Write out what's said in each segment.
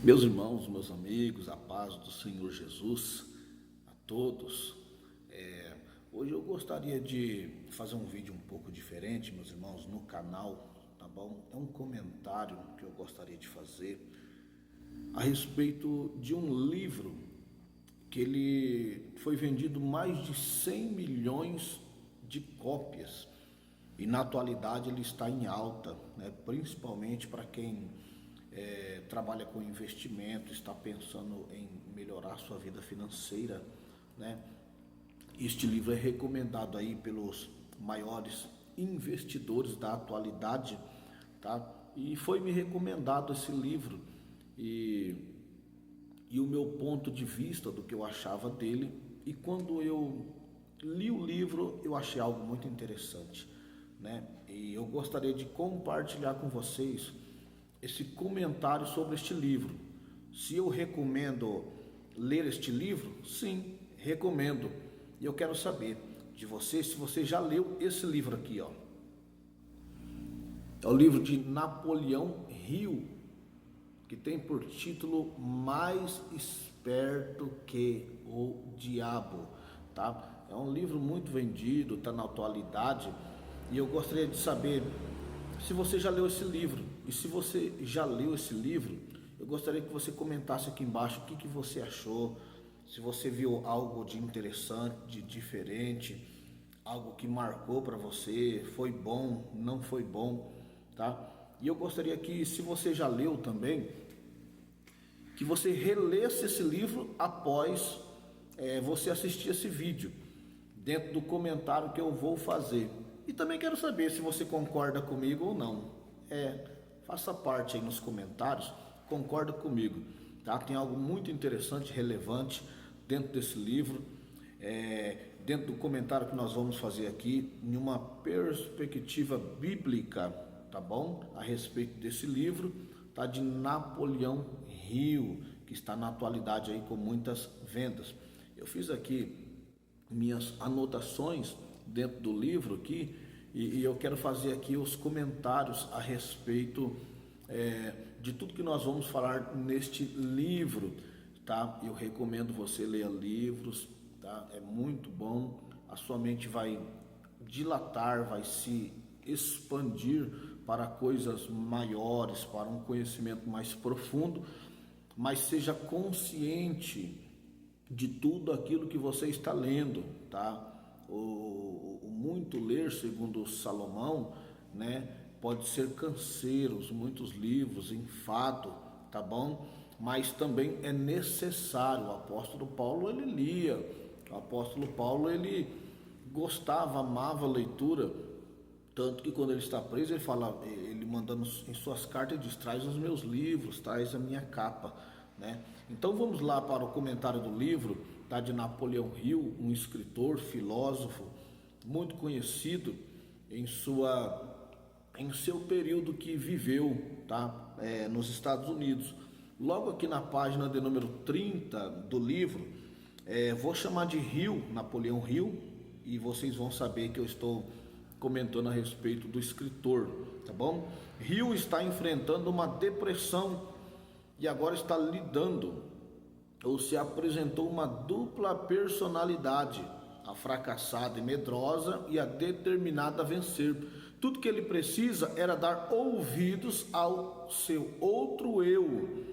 Meus irmãos, meus amigos, a paz do Senhor Jesus a todos. Hoje eu gostaria de fazer um vídeo um pouco diferente, meus irmãos, no canal, tá bom? É um comentário que eu gostaria de fazer a respeito de um livro que ele foi vendido mais de 100 milhões de cópias e na atualidade ele está em alta, né? Principalmente para quem trabalha com investimento, está pensando em melhorar sua vida financeira, né? Este livro é recomendado aí pelos maiores investidores da atualidade, tá? E foi me recomendado esse livro e o meu ponto de vista do que eu achava dele, e quando eu li o livro eu achei algo muito interessante, né? E eu gostaria de compartilhar com vocês esse comentário sobre este livro. Se eu recomendo ler este livro? Sim, recomendo. E eu quero saber de você se você já leu esse livro aqui, ó. É o livro de Napoleão Hill, que tem por título Mais Esperto que o Diabo, tá? É um livro muito vendido, está na atualidade, e eu gostaria de saber se você já leu esse livro. E se você já leu esse livro, eu gostaria que você comentasse aqui embaixo o que você achou, se você viu algo de interessante, de diferente, algo que marcou para você, foi bom, não foi bom, tá? E eu gostaria que, se você já leu também, que você relesse esse livro após você assistir esse vídeo, dentro do comentário que eu vou fazer. E também quero saber se você concorda comigo ou não. Faça parte aí nos comentários, concorda comigo, tá? Tem algo muito interessante, relevante dentro desse livro, dentro do comentário que nós vamos fazer aqui, em uma perspectiva bíblica, tá bom? A respeito desse livro, tá? De Napoleão Hill, que está na atualidade aí com muitas vendas. Eu fiz aqui minhas anotações dentro do livro aqui, e eu quero fazer aqui os comentários a respeito de tudo que nós vamos falar neste livro, tá? Eu recomendo você ler livros, tá? É muito bom, a sua mente vai dilatar, vai se expandir para coisas maiores, para um conhecimento mais profundo, mas seja consciente de tudo aquilo que você está lendo, tá? O muito ler, segundo Salomão, né, pode ser canseiros, muitos livros, enfado, tá bom? Mas também é necessário. O apóstolo Paulo, ele lia, o apóstolo Paulo, ele gostava, amava a leitura, tanto que quando ele está preso, ele fala, ele mandando em suas cartas, ele diz: traz os meus livros, traz a minha capa, né? Então vamos lá para o comentário do livro, tá, de Napoleão Hill, um escritor, filósofo muito conhecido em seu período que viveu, tá, nos Estados Unidos. Logo aqui na página de número 30 do livro, vou chamar de Hill, Napoleão Hill, e vocês vão saber que eu estou comentando a respeito do escritor, tá bom? Hill está enfrentando uma depressão e agora está lidando, ou se apresentou uma dupla personalidade, a fracassada e medrosa e a determinada a vencer. Tudo que ele precisa era dar ouvidos ao seu outro eu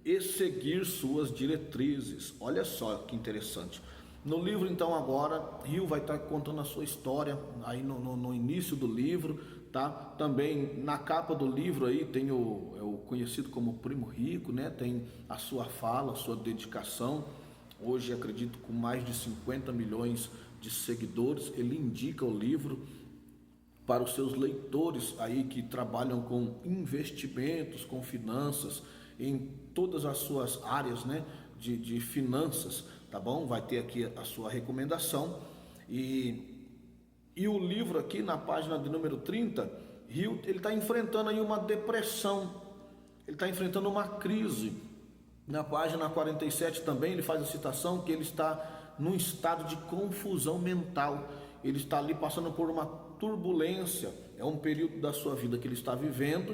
e seguir suas diretrizes. Olha só que interessante. No livro, então, agora, Hill vai estar contando a sua história aí no início do livro, tá? Também na capa do livro aí tem o conhecido como Primo Rico, né? Tem a sua fala, a sua dedicação. Hoje, acredito, com mais de 50 milhões de seguidores, ele indica o livro para os seus leitores aí que trabalham com investimentos, com finanças, em todas as suas áreas, né, de finanças, tá bom? Vai ter aqui a sua recomendação. E o livro aqui na página de número 30, Hill, ele está enfrentando aí uma depressão, ele está enfrentando uma crise. Na página 47 também ele faz a citação que ele está num estado de confusão mental, ele está ali passando por uma turbulência, é um período da sua vida que ele está vivendo,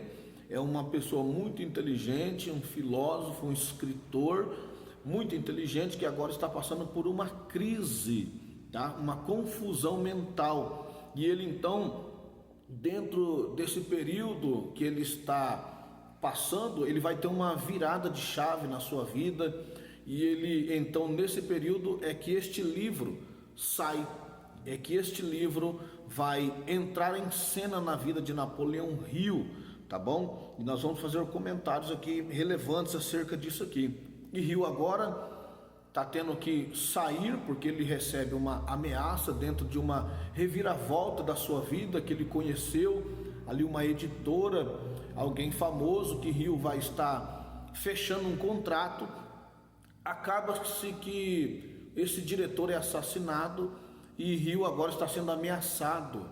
é uma pessoa muito inteligente, um filósofo, um escritor muito inteligente que agora está passando por uma crise, tá? Uma confusão mental. E ele então, dentro desse período que ele está passando, ele vai ter uma virada de chave na sua vida. E ele então, nesse período, é que este livro sai, é que este livro vai entrar em cena na vida de Napoleão Hill, tá bom? E nós vamos fazer comentários aqui relevantes acerca disso aqui. E Hill agora está tendo que sair porque ele recebe uma ameaça dentro de uma reviravolta da sua vida, que ele conheceu ali uma editora, alguém famoso, que Hill vai estar fechando um contrato. Acaba-se que esse diretor é assassinado e Hill agora está sendo ameaçado,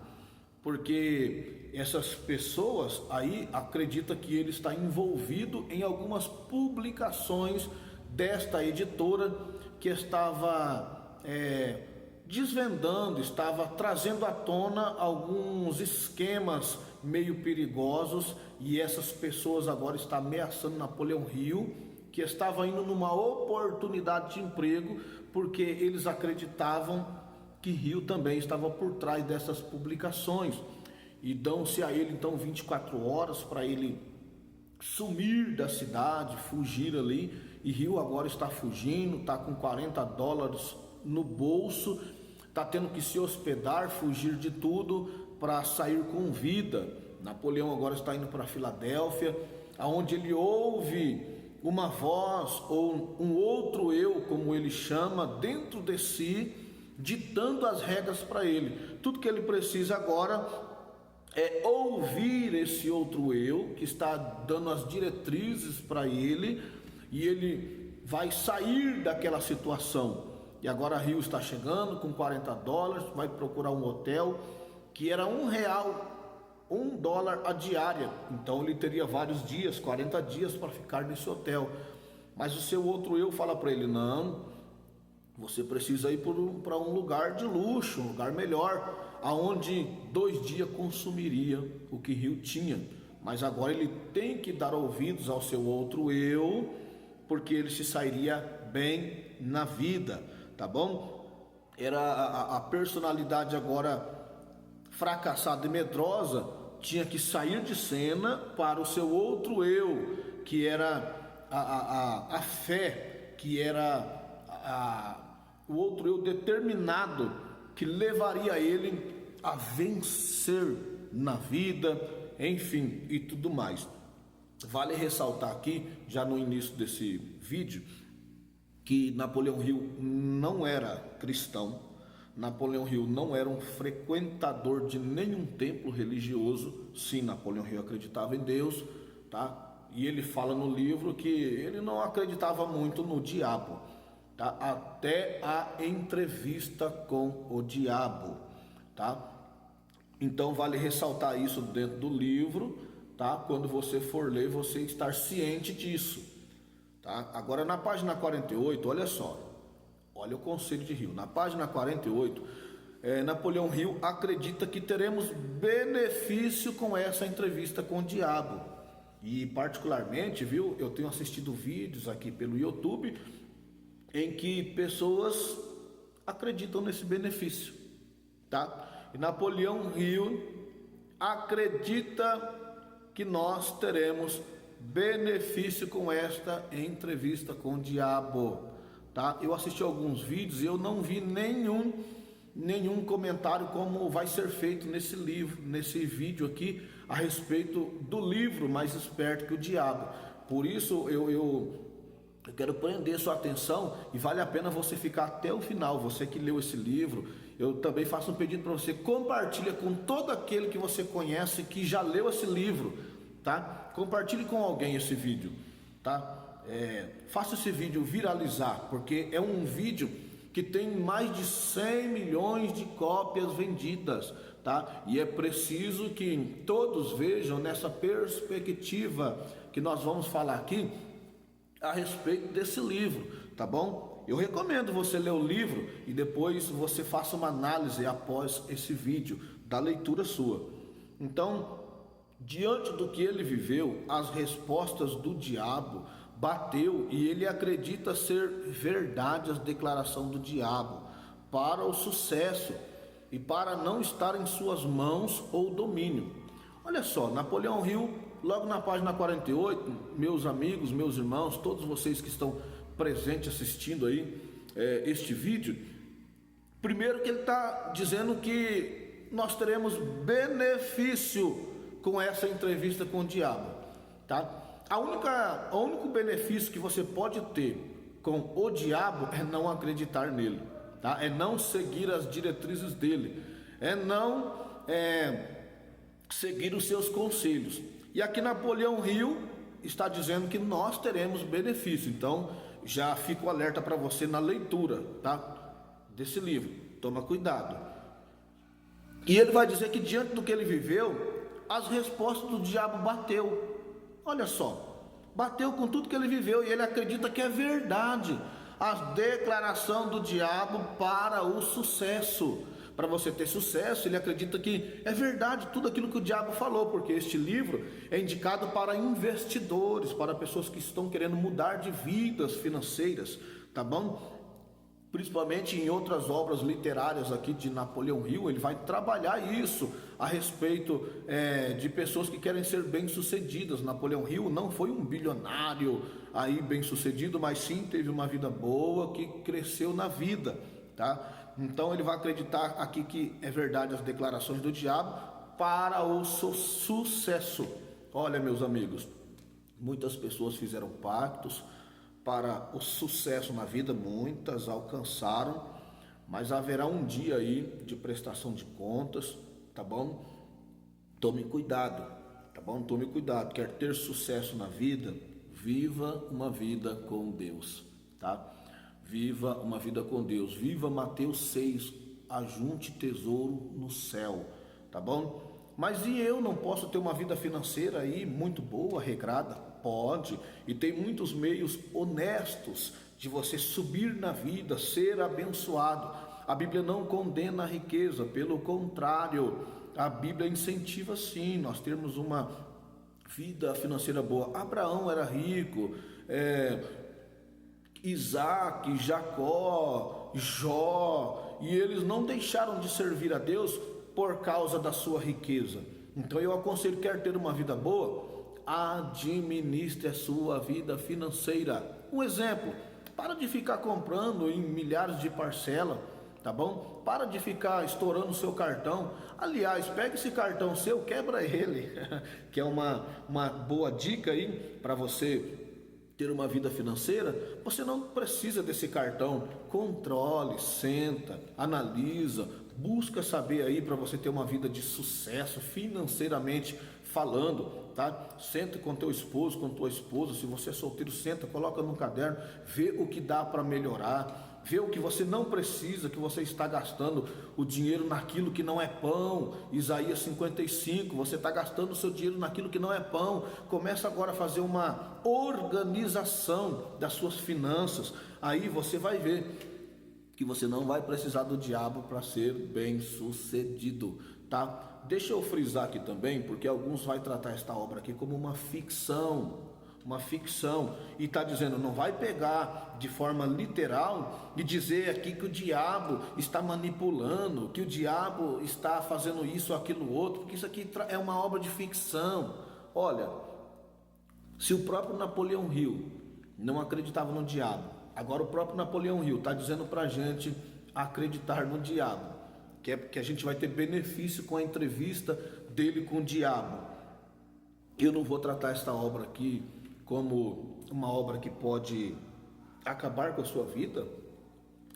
porque essas pessoas aí acreditam que ele está envolvido em algumas publicações desta editora, que estava desvendando, estava trazendo à tona alguns esquemas meio perigosos, e essas pessoas agora estão ameaçando Napoleão Hill, que estava indo numa oportunidade de emprego, porque eles acreditavam que Hill também estava por trás dessas publicações, e dão-se a ele então 24 horas para ele sumir da cidade, fugir ali. E Hill agora está fugindo, está com $40 no bolso, está tendo que se hospedar, fugir de tudo para sair com vida. Napoleão agora está indo para Filadélfia, aonde ele ouve uma voz ou um outro eu, como ele chama, dentro de si, ditando as regras para ele. Tudo que ele precisa agora é ouvir esse outro eu que está dando as diretrizes para ele, e ele vai sair daquela situação. E agora Hill está chegando com $40, vai procurar um hotel que era R$1, $1 a diária. Então ele teria vários dias, 40 dias para ficar nesse hotel. Mas o seu outro eu fala para ele: não, você precisa ir para um lugar de luxo, um lugar melhor, aonde 2 dias consumiria o que Hill tinha. Mas agora ele tem que dar ouvidos ao seu outro eu, porque ele se sairia bem na vida, tá bom? Era a personalidade agora fracassada e medrosa, tinha que sair de cena para o seu outro eu, que era a fé, que era o outro eu determinado, que levaria ele a vencer na vida, enfim, e tudo mais. Vale ressaltar aqui, já no início desse vídeo, que Napoleão Hill não era cristão. Napoleão Hill não era um frequentador de nenhum templo religioso. Sim, Napoleão Hill acreditava em Deus, tá? E ele fala no livro que ele não acreditava muito no diabo, tá? Até a entrevista com o diabo, tá? Então vale ressaltar isso dentro do livro, tá? Quando você for ler, você estar ciente disso, tá? Agora na página 48, olha só, olha o conselho de Hill. Na página 48, Napoleão Hill acredita que teremos benefício com essa entrevista com o diabo. E particularmente, viu, eu tenho assistido vídeos aqui pelo YouTube em que pessoas acreditam nesse benefício, tá? E Napoleão Hill acredita que nós teremos benefício com esta entrevista com o diabo, tá? Eu assisti alguns vídeos e eu não vi nenhum comentário como vai ser feito nesse livro, nesse vídeo aqui, a respeito do livro Mais Esperto que o Diabo. Por isso eu quero prender sua atenção, e vale a pena você ficar até o final. Você que leu esse livro, eu também faço um pedido para você: compartilha com todo aquele que você conhece que já leu esse livro, tá? Compartilhe com alguém esse vídeo, tá? Faça esse vídeo viralizar, porque é um vídeo que tem mais de 100 milhões de cópias vendidas, tá? E é preciso que todos vejam nessa perspectiva que nós vamos falar aqui a respeito desse livro, tá bom? Eu recomendo você ler o livro e depois você faça uma análise após esse vídeo da leitura sua. Então, Diante do que ele viveu, as respostas do diabo bateu e ele acredita ser verdade as declarações do diabo para o sucesso e para não estar em suas mãos ou domínio. Olha só, Napoleão Hill, logo na página 48, meus amigos, meus irmãos, todos vocês que estão presentes assistindo aí este vídeo, primeiro que ele está dizendo que nós teremos benefício com essa entrevista com o diabo, tá? O único benefício que você pode ter com o diabo é não acreditar nele, tá? É não seguir as diretrizes dele, é não seguir os seus conselhos. E aqui Napoleão Hill está dizendo que nós teremos benefício. Então já fico alerta para você na leitura, tá? Desse livro. Toma cuidado. E ele vai dizer que diante do que ele viveu, as respostas do diabo bateu. Olha só, bateu com tudo que ele viveu e ele acredita que é verdade a declaração do diabo para o sucesso. Para você ter sucesso, ele acredita que é verdade tudo aquilo que o diabo falou, porque este livro é indicado para investidores, para pessoas que estão querendo mudar de vidas financeiras, tá bom? Principalmente em outras obras literárias aqui de Napoleão Hill, ele vai trabalhar isso a respeito de pessoas que querem ser bem-sucedidas. Napoleão Hill não foi um bilionário aí bem-sucedido, mas sim teve uma vida boa, que cresceu na vida, tá? Então ele vai acreditar aqui que é verdade as declarações do diabo para o sucesso. Olha, meus amigos, muitas pessoas fizeram pactos para o sucesso na vida, muitas alcançaram, mas haverá um dia aí de prestação de contas, tá bom? Tome cuidado, tá bom? Tome cuidado. Quer ter sucesso na vida? Viva uma vida com Deus, tá? Viva uma vida com Deus. Viva Mateus 6, ajunte tesouro no céu, tá bom? Mas e eu não posso ter uma vida financeira aí muito boa, regrada? Pode, e tem muitos meios honestos de você subir na vida, ser abençoado. A Bíblia não condena a riqueza, pelo contrário, a Bíblia incentiva sim, nós termos uma vida financeira boa. Abraão era rico, Isaac, Jacó, Jó, e eles não deixaram de servir a Deus por causa da sua riqueza. Então eu aconselho, quer ter uma vida boa? Administre a sua vida financeira. Um exemplo, para de ficar comprando em milhares de parcelas, tá bom? Para de ficar estourando o seu cartão. Aliás, pega esse cartão seu, quebra ele, que é uma boa dica aí para você ter uma vida financeira. Você não precisa desse cartão. Controle, senta, analisa, busca saber aí para você ter uma vida de sucesso financeiramente falando, tá? Senta com teu esposo, com tua esposa, se você é solteiro, senta, coloca no caderno, vê o que dá para melhorar, vê o que você não precisa, que você está gastando o dinheiro naquilo que não é pão. Isaías 55, você está gastando o seu dinheiro naquilo que não é pão. Começa agora a fazer uma organização das suas finanças, aí você vai ver que você não vai precisar do diabo para ser bem sucedido, tá? Deixa eu frisar aqui também, porque alguns vão tratar esta obra aqui como uma ficção, e está dizendo, não vai pegar de forma literal e dizer aqui que o diabo está manipulando, que o diabo está fazendo isso, aquilo, outro, porque isso aqui é uma obra de ficção. Olha, se o próprio Napoleão Hill não acreditava no diabo, agora o próprio Napoleão Hill está dizendo para a gente acreditar no diabo, que a gente vai ter benefício com a entrevista dele com o diabo. Eu não vou tratar esta obra aqui como uma obra que pode acabar com a sua vida,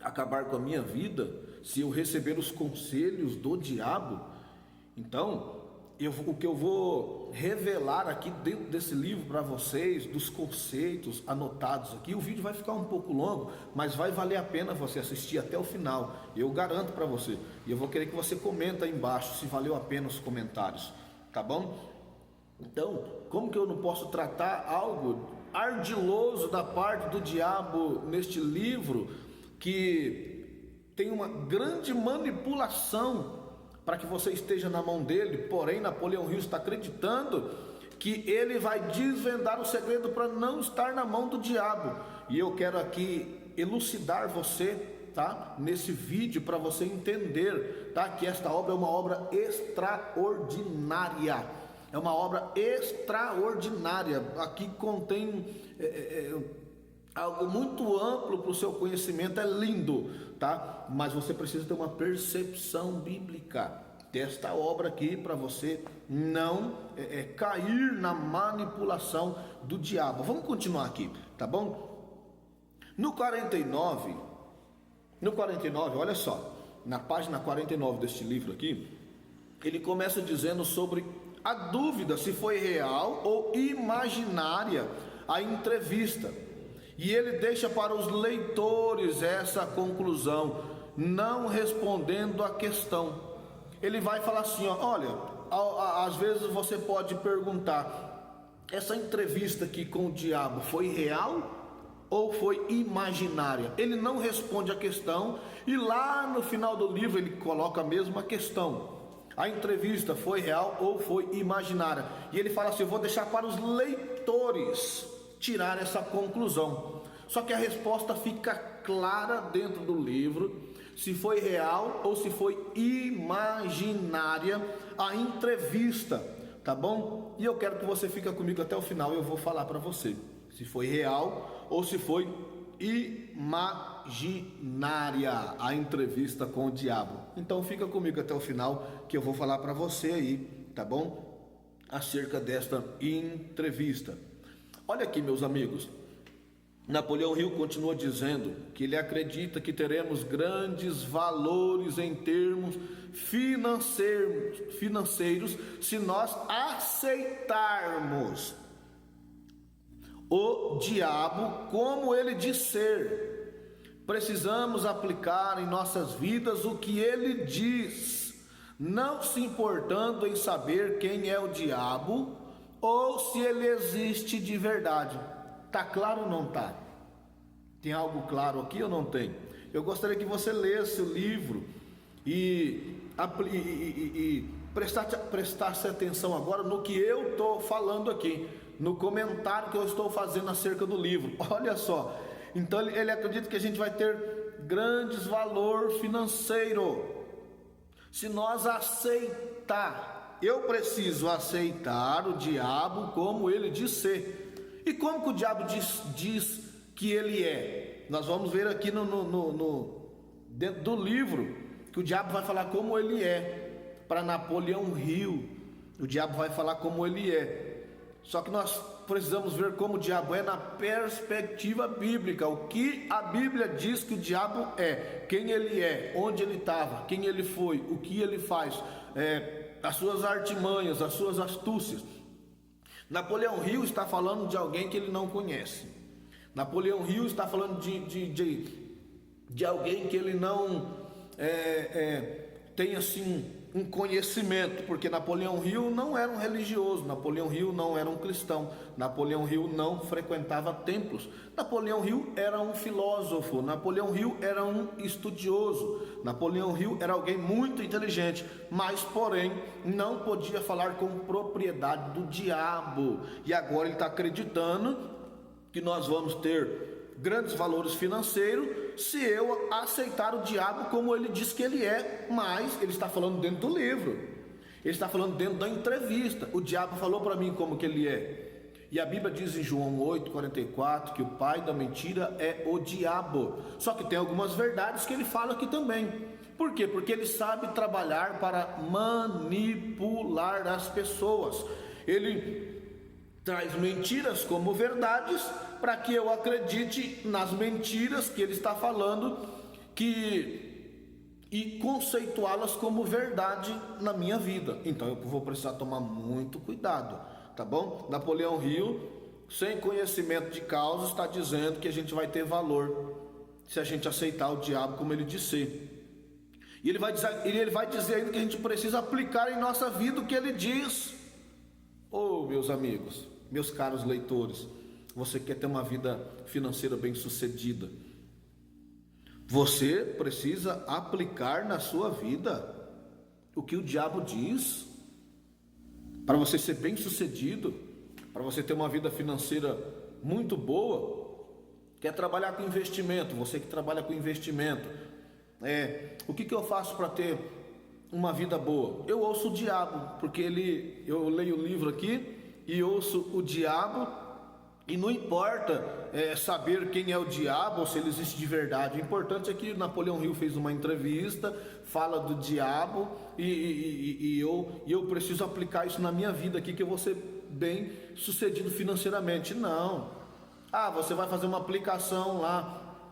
acabar com a minha vida, se eu receber os conselhos do diabo. Então, o que eu vou revelar aqui dentro desse livro para vocês, dos conceitos anotados aqui, o vídeo vai ficar um pouco longo, mas vai valer a pena você assistir até o final, eu garanto para você. E eu vou querer que você comenta aí embaixo se valeu a pena os comentários, tá bom? Então, como que eu não posso tratar algo ardiloso da parte do diabo neste livro, que tem uma grande manipulação para que você esteja na mão dele. Porém, Napoleão Hill está acreditando que ele vai desvendar o segredo para não estar na mão do diabo. E eu quero aqui elucidar você, tá? Nesse vídeo, para você entender, tá? Que esta obra é uma obra extraordinária. É uma obra extraordinária. Aqui contém algo muito amplo para o seu conhecimento. É lindo, tá? Mas você precisa ter uma percepção bíblica desta obra aqui, para você não cair na manipulação do diabo. Vamos continuar aqui, tá bom? No 49, olha só, na página 49 deste livro aqui, ele começa dizendo sobre a dúvida se foi real ou imaginária a entrevista. E ele deixa para os leitores essa conclusão, não respondendo a questão. Ele vai falar assim, ó, olha, às vezes você pode perguntar, essa entrevista aqui com o diabo foi real ou foi imaginária? Ele não responde a questão, e lá no final do livro ele coloca a mesma questão. A entrevista foi real ou foi imaginária? E ele fala assim, eu vou deixar para os leitores tirar essa conclusão. Só que a resposta fica clara dentro do livro, se foi real ou se foi imaginária a entrevista, tá bom? E eu quero que você fique comigo até o final, eu vou falar para você se foi real ou se foi imaginária a entrevista com o diabo. Então fica comigo até o final, que eu vou falar para você aí, tá bom? Acerca desta entrevista. Olha aqui, meus amigos, Napoleão Hill continua dizendo que ele acredita que teremos grandes valores em termos financeiros se nós aceitarmos o diabo como ele diz ser. Precisamos aplicar em nossas vidas o que ele diz, não se importando em saber quem é o diabo ou se ele existe de verdade. Tá claro ou não tá? Tem algo claro aqui ou não tem? Eu gostaria que você lesse o livro e prestasse atenção agora no que eu estou falando aqui, no comentário que eu estou fazendo acerca do livro. Olha só, então ele acredita que a gente vai ter grandes valor financeiro se nós aceitar. Eu preciso aceitar o diabo como ele diz ser. E como que o diabo diz que ele é? Nós vamos ver aqui dentro do livro que o diabo vai falar como ele é. Para Napoleão Hill, o diabo vai falar como ele é. Só que nós precisamos ver como o diabo é na perspectiva bíblica. O que a Bíblia diz que o diabo é, quem ele é, onde ele estava, quem ele foi, o que ele faz, as suas artimanhas, as suas astúcias. Napoleão Hill está falando de alguém que ele não conhece. Napoleão Hill está falando de alguém que ele não tem assim um conhecimento, porque Napoleão Hill não era um religioso, Napoleão Hill não era um cristão, Napoleão Hill não frequentava templos, Napoleão Hill era um filósofo, Napoleão Hill era um estudioso, Napoleão Hill era alguém muito inteligente, mas porém não podia falar com propriedade do diabo. E agora ele está acreditando que nós vamos ter grandes valores financeiros se eu aceitar o diabo como ele diz que ele é. Mas ele está falando dentro do livro, ele está falando dentro da entrevista. O diabo falou para mim como que ele é. E a Bíblia diz em João 8,44 que o pai da mentira é o diabo. Só que tem algumas verdades que ele fala aqui também. Por quê? Porque ele sabe trabalhar para manipular as pessoas. Ele traz mentiras como verdades para que eu acredite nas mentiras que ele está falando e conceituá-las como verdade na minha vida. Então eu vou precisar tomar muito cuidado, tá bom? Napoleão Hill, sem conhecimento de causa, está dizendo que a gente vai ter valor se a gente aceitar o diabo como ele disse. E ele vai dizer ainda que a gente precisa aplicar em nossa vida o que ele diz. Oh, meus amigos, meus caros leitores, você quer ter uma vida financeira bem sucedida? Você precisa aplicar na sua vida o que o diabo diz, para você ser bem sucedido, para você ter uma vida financeira muito boa, quer trabalhar com investimento, você que trabalha com investimento, o que eu faço para ter uma vida boa? Eu ouço o diabo, porque eu leio o livro aqui e ouço o diabo, e não importa saber quem é o diabo ou se ele existe de verdade. O importante é que Napoleão Hill fez uma entrevista, fala do diabo, e eu preciso aplicar isso na minha vida aqui, que eu vou ser bem sucedido financeiramente. Não. Você vai fazer uma aplicação lá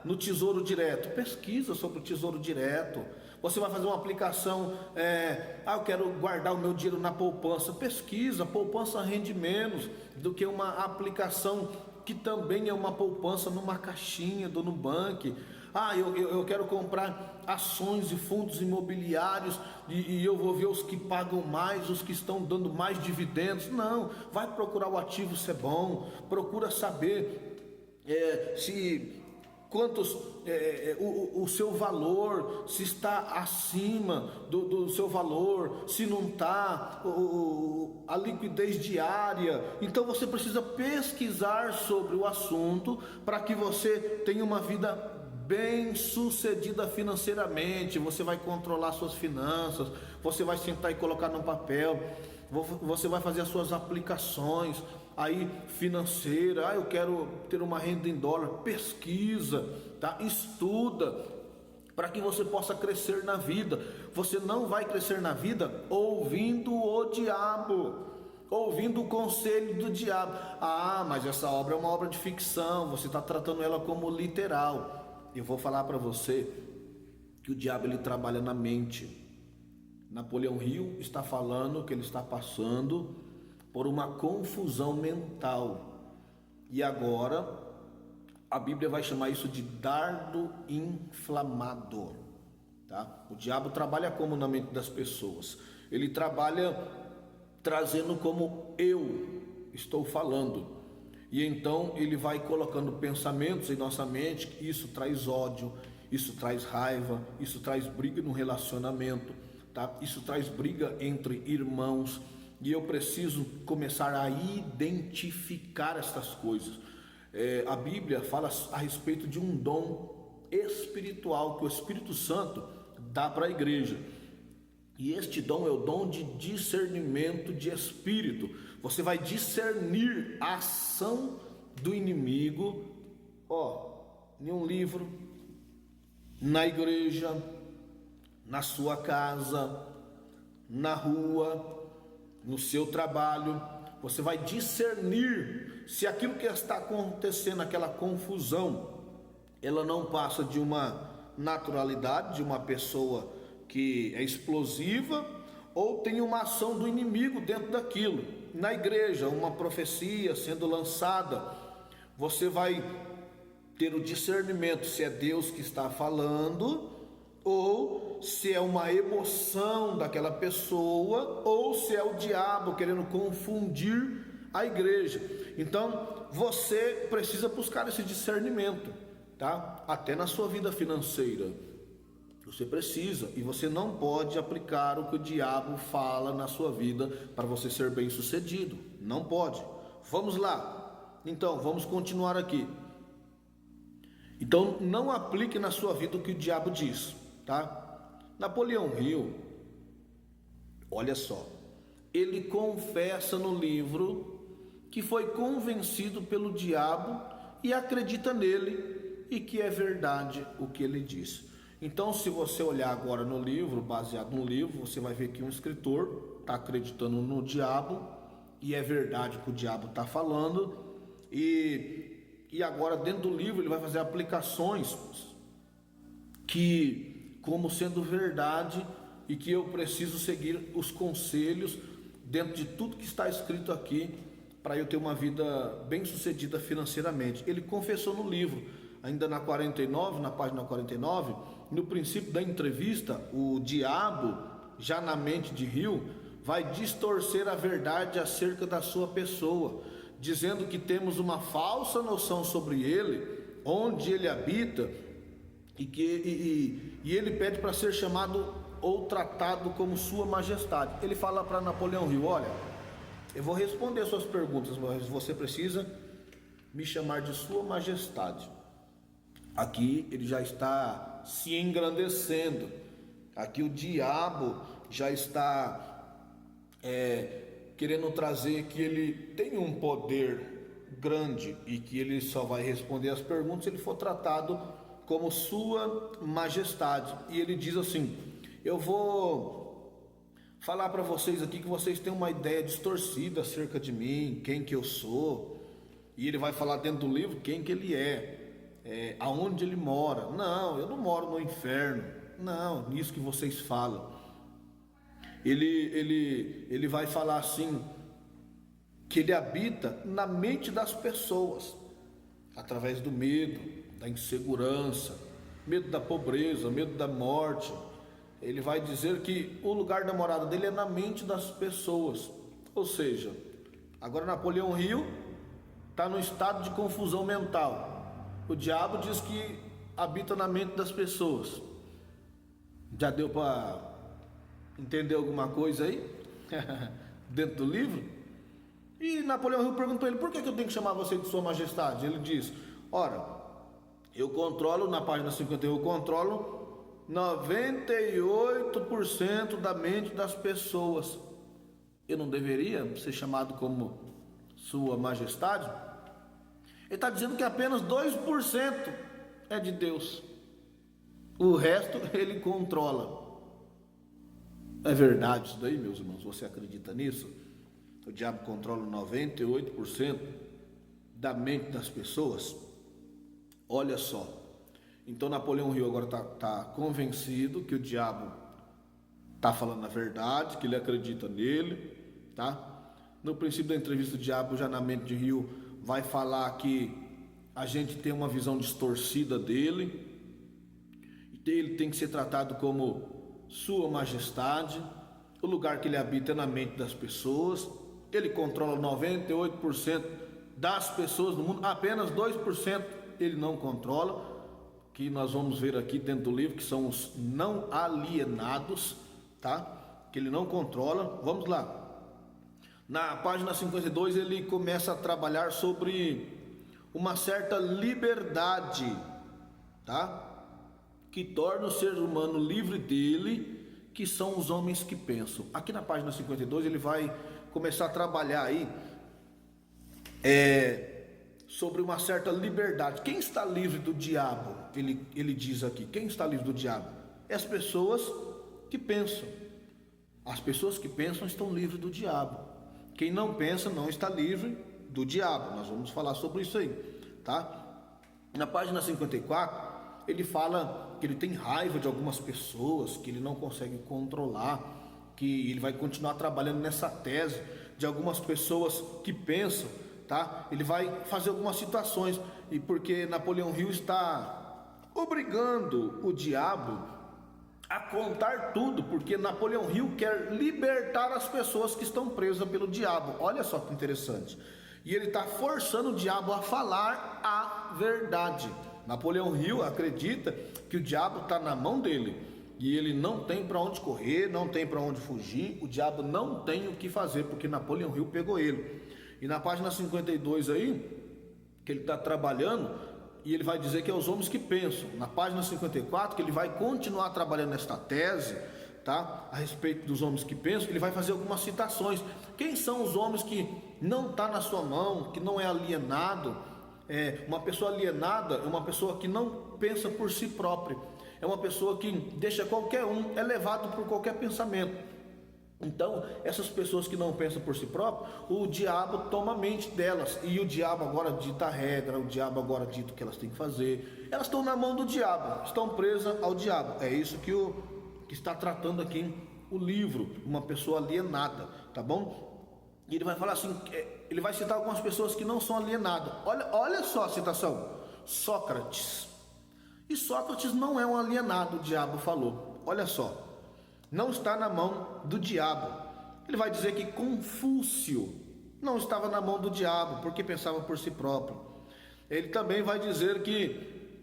no Tesouro Direto. Pesquisa sobre o Tesouro Direto. Você vai fazer uma aplicação, eu quero guardar o meu dinheiro na poupança. Pesquisa, poupança rende menos do que uma aplicação que também é uma poupança numa caixinha do Nubank. Eu quero comprar ações e fundos imobiliários e eu vou ver os que pagam mais, os que estão dando mais dividendos. Não, vai procurar o ativo ser bom, procura saber o seu valor, se está acima do seu valor, se não está, a liquidez diária. Então você precisa pesquisar sobre o assunto para que você tenha uma vida bem sucedida financeiramente. Você vai controlar suas finanças, você vai sentar e colocar no papel, você vai fazer as suas aplicações aí financeira. Eu quero ter uma renda em dólar. Pesquisa, tá? Estuda, para que você possa crescer na vida. Você não vai crescer na vida ouvindo o diabo, ouvindo o conselho do diabo. Mas essa obra é uma obra de ficção, você está tratando ela como literal. Eu vou falar para você que o diabo ele trabalha na mente. Napoleão Hill está falando que ele está passando por uma confusão mental. E agora a Bíblia vai chamar isso de dardo inflamado, tá? O diabo trabalha como na mente das pessoas? Ele trabalha trazendo como eu estou falando. E então ele vai colocando pensamentos em nossa mente. Isso traz ódio, isso traz raiva, isso traz briga no relacionamento, tá? Isso traz briga entre irmãos. E eu preciso começar a identificar essas coisas. A Bíblia fala a respeito de um dom espiritual que o Espírito Santo dá para a igreja. E este dom é o dom de discernimento de espírito. Você vai discernir a ação do inimigo, em um livro, na igreja, na sua casa, na rua, no seu trabalho. Você vai discernir se aquilo que está acontecendo, aquela confusão, ela não passa de uma naturalidade, de uma pessoa que é explosiva, ou tem uma ação do inimigo dentro daquilo. Na igreja, uma profecia sendo lançada, você vai ter o discernimento se é Deus que está falando, ou se é uma emoção daquela pessoa, ou se é o diabo querendo confundir a igreja. Então você precisa buscar esse discernimento, tá? Até na sua vida financeira você precisa, e você não pode aplicar o que o diabo fala na sua vida para você ser bem sucedido. Não pode. Vamos lá. Então vamos continuar aqui. Então não aplique na sua vida o que o diabo diz, tá? Napoleão Hill, olha só, ele confessa no livro que foi convencido pelo diabo e acredita nele e que é verdade o que ele diz. Então, se você olhar agora no livro, baseado no livro, você vai ver que um escritor está acreditando no diabo e é verdade o que o diabo está falando, e agora dentro do livro ele vai fazer aplicações que como sendo verdade, e que eu preciso seguir os conselhos dentro de tudo que está escrito aqui para eu ter uma vida bem sucedida financeiramente. Ele confessou no livro, ainda na página 49, no princípio da entrevista, o diabo, já na mente de Hill, vai distorcer a verdade acerca da sua pessoa, dizendo que temos uma falsa noção sobre ele, onde ele habita, e ele pede para ser chamado ou tratado como Sua Majestade. Ele fala para Napoleão Hill: olha, eu vou responder suas perguntas, mas você precisa me chamar de Sua Majestade. Aqui ele já está se engrandecendo. Aqui o diabo já está querendo trazer que ele tem um poder grande e que ele só vai responder as perguntas se ele for tratado como Sua Majestade. E ele diz assim: eu vou falar para vocês aqui que vocês têm uma ideia distorcida acerca de mim, quem que eu sou. E ele vai falar dentro do livro quem que ele aonde ele mora. Não, eu não moro no inferno. Não, nisso que vocês falam. Ele vai falar assim, que ele habita na mente das pessoas, através do medo, da insegurança, medo da pobreza, medo da morte. Ele vai dizer que o lugar da morada dele é na mente das pessoas. Ou seja, agora Napoleão Hill está no estado de confusão mental. O diabo diz que habita na mente das pessoas. Já deu para entender alguma coisa aí? Dentro do livro? E Napoleão Hill perguntou a ele: por que eu tenho que chamar você de Sua Majestade? Ele diz: ora, eu controlo, na página 51, eu controlo 98% da mente das pessoas. Eu não deveria ser chamado como Sua Majestade? Ele está dizendo que apenas 2% é de Deus. O resto ele controla. É verdade isso daí, meus irmãos? Você acredita nisso? O diabo controla 98% da mente das pessoas? Olha só. Então Napoleão Hill agora está convencido que o diabo está falando a verdade, que ele acredita nele, tá? No princípio da entrevista, o diabo já na mente de Hill vai falar que a gente tem uma visão distorcida dele, e ele tem que ser tratado como Sua Majestade. O lugar que ele habita é na mente das pessoas. Ele controla 98% das pessoas do mundo, apenas 2% ele não controla, que nós vamos ver aqui dentro do livro, que são os não alienados, tá? Que ele não controla. Vamos lá. Na página 52 ele começa a trabalhar sobre uma certa liberdade, tá? Que torna o ser humano livre dele, que são os homens que pensam. Aqui na página 52 ele vai começar a trabalhar aí sobre uma certa liberdade. Quem está livre do diabo? Ele diz aqui, quem está livre do diabo? É as pessoas que pensam. As pessoas que pensam estão livres do diabo. Quem não pensa não está livre do diabo. Nós vamos falar sobre isso aí, tá? Na página 54 ele fala que ele tem raiva de algumas pessoas, que ele não consegue controlar, que ele vai continuar trabalhando nessa tese de algumas pessoas que pensam, tá? Ele vai fazer algumas citações, e porque Napoleão Hill está obrigando o diabo a contar tudo, porque Napoleão Hill quer libertar as pessoas que estão presas pelo diabo. Olha só que interessante. E ele está forçando o diabo a falar a verdade. Napoleão Hill acredita que o diabo está na mão dele e ele não tem para onde correr, não tem para onde fugir. O diabo não tem o que fazer, porque Napoleão Hill pegou ele. E na página 52 aí, que ele está trabalhando, e ele vai dizer que é os homens que pensam. Na página 54, que ele vai continuar trabalhando nesta tese, tá? A respeito dos homens que pensam, ele vai fazer algumas citações. Quem são os homens que não está na sua mão, que não é alienado? Uma pessoa alienada é uma pessoa que não pensa por si própria. É uma pessoa que deixa qualquer um, é levado por qualquer pensamento. Então, essas pessoas que não pensam por si próprio, o diabo toma a mente delas, e o diabo agora dita a regra, o diabo agora dita o que elas têm que fazer. Elas estão na mão do diabo, estão presas ao diabo. É isso que está tratando aqui o livro, uma pessoa alienada, tá bom? E ele vai falar assim, ele vai citar algumas pessoas que não são alienadas. Olha só a citação: Sócrates. E Sócrates não é um alienado, o diabo falou. Olha só. Não está na mão do diabo. Ele vai dizer que Confúcio não estava na mão do diabo, porque pensava por si próprio. Ele também vai dizer que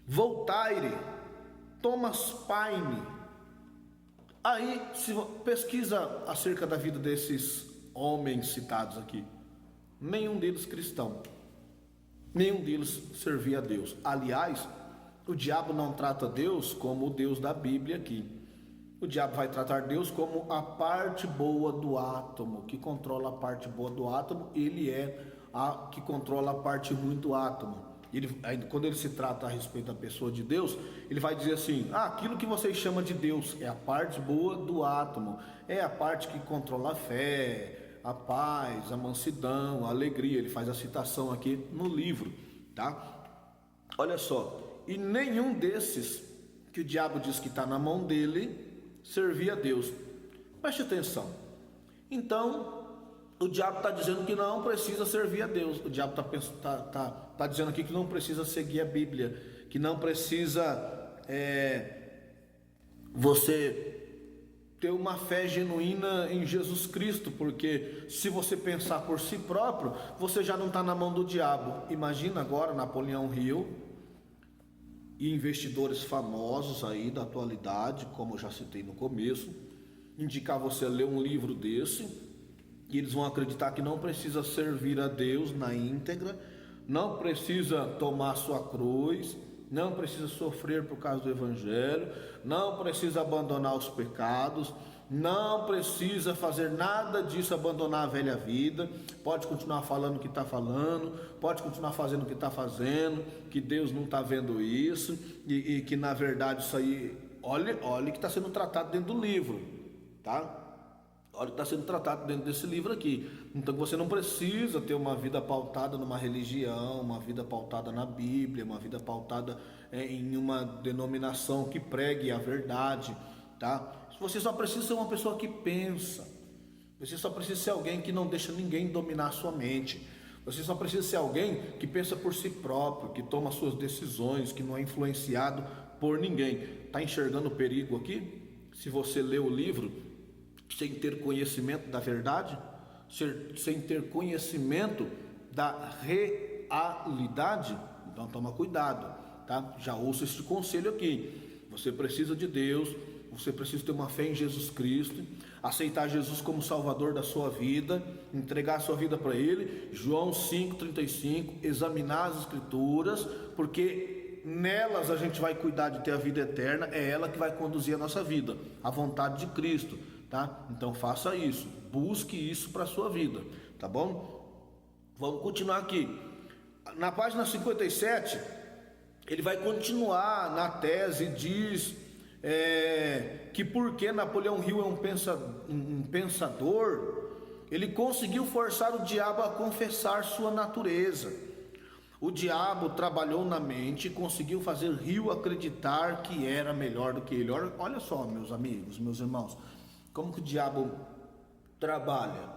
Voltaire, Thomas Paine, Aí, se pesquisa acerca da vida desses homens citados aqui, nenhum deles cristão, nenhum deles servia a Deus. Aliás, o diabo não trata Deus como o Deus da Bíblia aqui. O diabo vai tratar Deus como a parte boa do átomo, que controla a parte boa do átomo. Ele é a que controla a parte ruim do átomo. Quando ele se trata a respeito da pessoa de Deus, ele vai dizer assim: aquilo que vocês chamam de Deus é a parte boa do átomo, é a parte que controla a fé, a paz, a mansidão, a alegria. Ele faz a citação aqui no livro, tá? Olha só, e nenhum desses que o diabo diz que está na mão dele servia a Deus. Preste atenção. Então, o diabo está dizendo que não precisa servir a Deus. O diabo está dizendo aqui que não precisa seguir a Bíblia, que não precisa você ter uma fé genuína em Jesus Cristo, porque se você pensar por si próprio, você já não está na mão do diabo. Imagina agora Napoleão Hill e investidores famosos aí da atualidade, como eu já citei no começo, indicar você a ler um livro desse, e eles vão acreditar que não precisa servir a Deus na íntegra, não precisa tomar sua cruz, não precisa sofrer por causa do Evangelho, não precisa abandonar os pecados, não precisa fazer nada disso, abandonar a velha vida, pode continuar falando o que está falando, pode continuar fazendo o que está fazendo, que Deus não está vendo isso, e que na verdade isso aí, olha que está sendo tratado dentro do livro, tá? Olha o que está sendo tratado dentro desse livro aqui. Então você não precisa ter uma vida pautada numa religião, uma vida pautada na Bíblia, uma vida pautada em uma denominação que pregue a verdade, tá? Você só precisa ser uma pessoa que pensa. Você só precisa ser alguém que não deixa ninguém dominar a sua mente. Você só precisa ser alguém que pensa por si próprio, que toma suas decisões, que não é influenciado por ninguém. Está enxergando o perigo aqui? Se você lê o livro sem ter conhecimento da verdade, sem ter conhecimento da realidade, então toma cuidado, tá? Já ouça este conselho aqui. Você precisa de Deus, você precisa ter uma fé em Jesus Cristo, aceitar Jesus como Salvador da sua vida, entregar a sua vida para Ele. João 5,35, examinar as Escrituras, porque nelas a gente vai cuidar de ter a vida eterna, é ela que vai conduzir a nossa vida, a vontade de Cristo, tá? Então faça isso, busque isso para a sua vida, tá bom? Vamos continuar aqui. Na página 57, ele vai continuar na tese, diz que porque Napoleão Hill é um pensador, ele conseguiu forçar o diabo a confessar sua natureza. O diabo trabalhou na mente e conseguiu fazer Hill acreditar que era melhor do que ele. Olha só, meus amigos, meus irmãos, como que o diabo trabalha?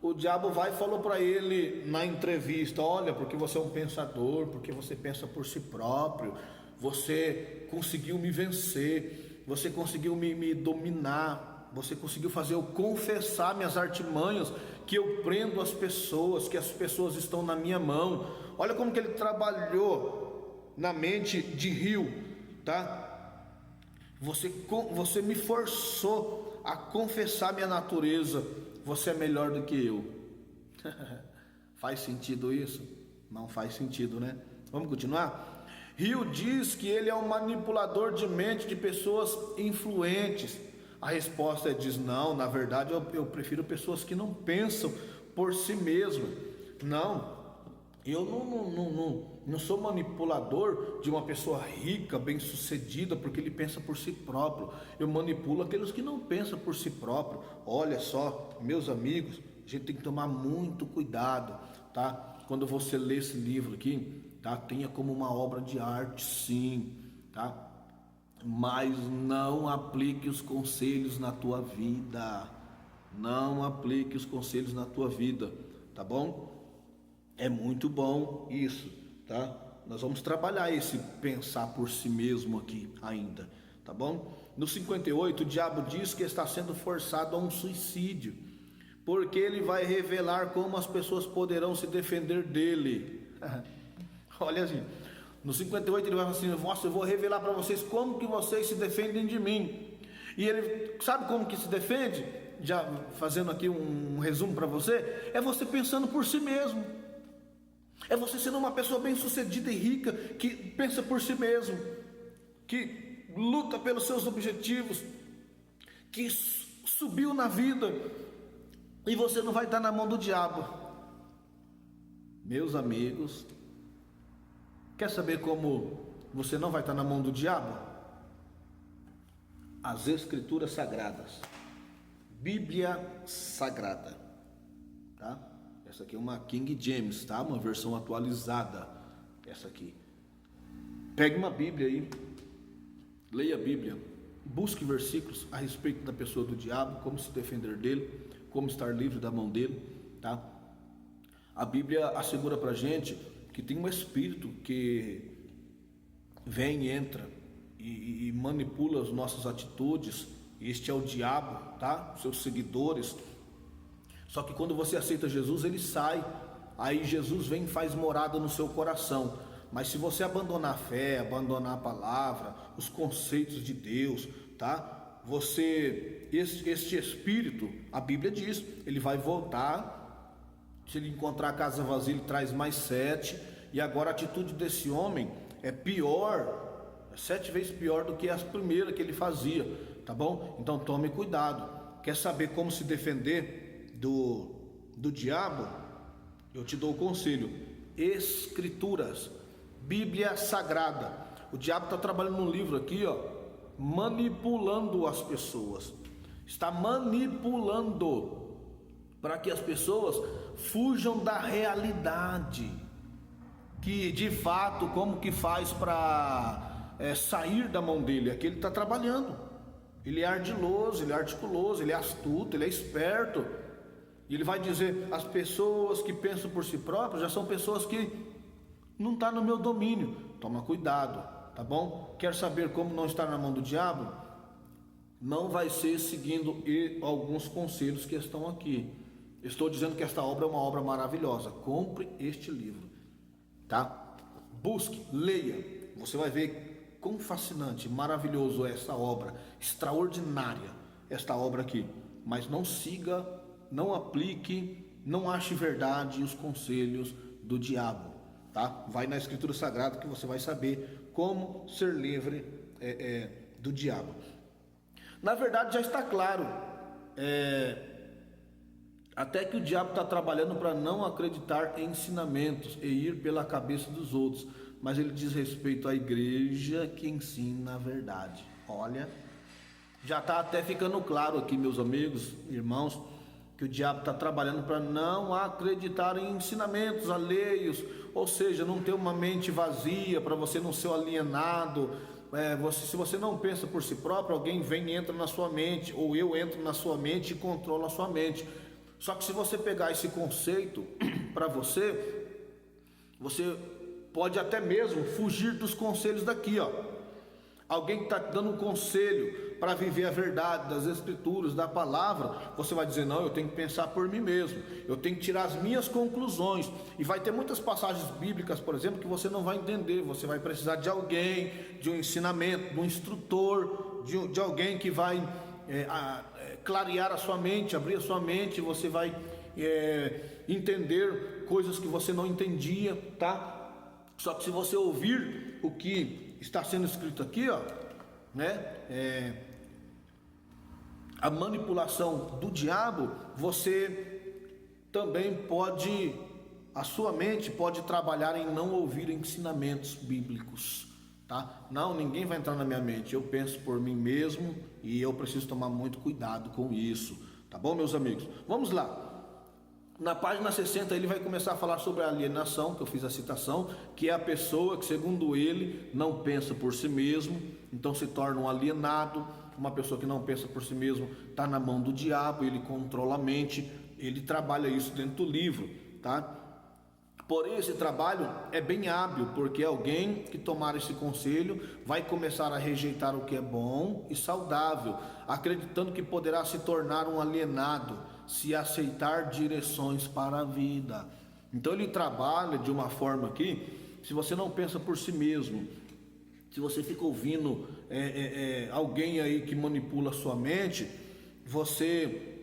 O diabo vai e falou para ele na entrevista: olha, porque você é um pensador, porque você pensa por si próprio, você conseguiu me vencer, você conseguiu me dominar, você conseguiu fazer eu confessar minhas artimanhas, que eu prendo as pessoas, que as pessoas estão na minha mão. Olha como que ele trabalhou na mente de Hill, tá? Você me forçou a confessar minha natureza, você é melhor do que eu. Faz sentido isso? Não faz sentido, né? Vamos continuar? Hill diz que ele é um manipulador de mente de pessoas influentes. A resposta diz: não, na verdade eu prefiro pessoas que não pensam por si mesmo. Não, eu não sou manipulador de uma pessoa rica, bem-sucedida, porque ele pensa por si próprio. Eu manipulo aqueles que não pensam por si próprio. Olha só, meus amigos, a gente tem que tomar muito cuidado, tá? Quando você lê esse livro aqui, tá? Tenha como uma obra de arte, sim, tá? Mas não aplique os conselhos na tua vida. Não aplique os conselhos na tua vida, tá bom? É muito bom isso, tá? Nós vamos trabalhar esse pensar por si mesmo aqui ainda, tá bom? No 58, o diabo diz que está sendo forçado a um suicídio, porque ele vai revelar como as pessoas poderão se defender dele. Olha assim, no 58 ele vai falar assim: nossa, eu vou revelar para vocês como que vocês se defendem de mim. E ele sabe como que se defende? Já fazendo aqui um resumo para você, é você pensando por si mesmo. É você sendo uma pessoa bem-sucedida e rica, que pensa por si mesmo, que luta pelos seus objetivos, que subiu na vida, e você não vai estar na mão do diabo. Meus amigos, quer saber como você não vai estar na mão do diabo? As Escrituras Sagradas, Bíblia Sagrada, tá? Essa aqui é uma King James, tá? Uma versão atualizada, essa aqui. Pegue uma Bíblia aí, leia a Bíblia, busque versículos a respeito da pessoa do diabo, como se defender dele, como estar livre da mão dele, tá? A Bíblia assegura pra gente que tem um espírito que vem e entra e manipula as nossas atitudes. Este é o diabo, tá? Seus seguidores. Só que quando você aceita Jesus, ele sai. Aí Jesus vem e faz morada no seu coração. Mas se você abandonar a fé, abandonar a palavra, os conceitos de Deus, tá? Este espírito, a Bíblia diz, ele vai voltar. Se ele encontrar a casa vazia, ele traz mais 7. E agora a atitude desse homem é pior, é 7 vezes pior do que a primeira que ele fazia, tá bom? Então tome cuidado. Quer saber como se defender do diabo? Eu te dou o conselho: Escrituras, Bíblia Sagrada. O diabo está trabalhando num livro aqui, ó, manipulando as pessoas. Está manipulando para que as pessoas fujam da realidade, que de fato, como que faz para sair da mão dele? Aqui ele está trabalhando, ele é ardiloso, ele é articuloso, ele é astuto, ele é esperto, e ele vai dizer: as pessoas que pensam por si próprias já são pessoas que não estão no meu domínio. Toma cuidado, tá bom? Quer saber como não estar na mão do diabo? Não vai ser seguindo alguns conselhos que estão aqui. Estou dizendo que esta obra é uma obra maravilhosa. Compre este livro, tá? Busque, leia. Você vai ver quão fascinante, maravilhoso é esta obra, extraordinária esta obra aqui. Mas não siga, não aplique, não ache verdade os conselhos do diabo, tá? Vai na Escritura Sagrada que você vai saber como ser livre do diabo. Na verdade já está claro, até que o diabo está trabalhando para não acreditar em ensinamentos e ir pela cabeça dos outros, mas ele diz respeito à igreja que ensina a verdade. Olha, já está até ficando claro aqui, meus amigos, irmãos, que o diabo está trabalhando para não acreditar em ensinamentos alheios, ou seja, não ter uma mente vazia, para você não ser alienado. Se você não pensa por si próprio, alguém vem e entra na sua mente, ou eu entro na sua mente e controlo a sua mente. Só que se você pegar esse conceito para você pode até mesmo fugir dos conselhos daqui, ó. Alguém que está dando um conselho para viver a verdade das Escrituras, da palavra, você vai dizer: não, eu tenho que pensar por mim mesmo, eu tenho que tirar as minhas conclusões. E vai ter muitas passagens bíblicas, por exemplo, que você não vai entender. Você vai precisar de alguém, de um ensinamento, de um instrutor, de alguém que vai clarear a sua mente, abrir a sua mente. Você vai entender coisas que você não entendia, tá? Só que se você ouvir o que está sendo escrito aqui, ó, né, a manipulação do diabo, você também pode, a sua mente pode trabalhar em não ouvir ensinamentos bíblicos, tá? Não, ninguém vai entrar na minha mente, eu penso por mim mesmo e eu preciso tomar muito cuidado com isso, tá bom, meus amigos? Vamos lá. Na página 60 ele vai começar a falar sobre a alienação, que eu fiz a citação, que é a pessoa que, segundo ele, não pensa por si mesmo, então se torna um alienado. Uma pessoa que não pensa por si mesmo está na mão do diabo, ele controla a mente, ele trabalha isso dentro do livro, tá? Porém, esse trabalho é bem hábil, porque alguém que tomar esse conselho vai começar a rejeitar o que é bom e saudável, acreditando que poderá se tornar um alienado se aceitar direções para a vida. Então ele trabalha de uma forma aqui: se você não pensa por si mesmo, se você fica ouvindo alguém aí que manipula a sua mente, você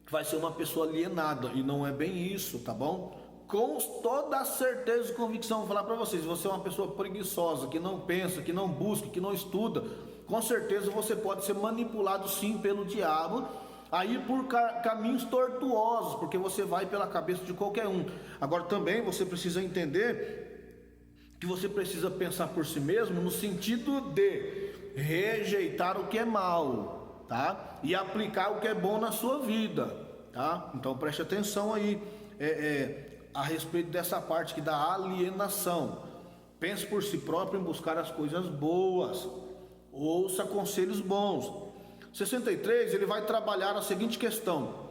vai ser uma pessoa alienada, e não é bem isso, tá bom? Com toda a certeza e convicção, vou falar para vocês, se você é uma pessoa preguiçosa, que não pensa, que não busca, que não estuda, com certeza você pode ser manipulado sim pelo diabo, a ir por caminhos tortuosos, porque você vai pela cabeça de qualquer um. Agora também você precisa entender que você precisa pensar por si mesmo, no sentido de rejeitar o que é mal, tá? E aplicar o que é bom na sua vida, tá? Então preste atenção aí a respeito dessa parte que da alienação. Pense por si próprio em buscar as coisas boas, ouça conselhos bons. 63, ele vai trabalhar a seguinte questão: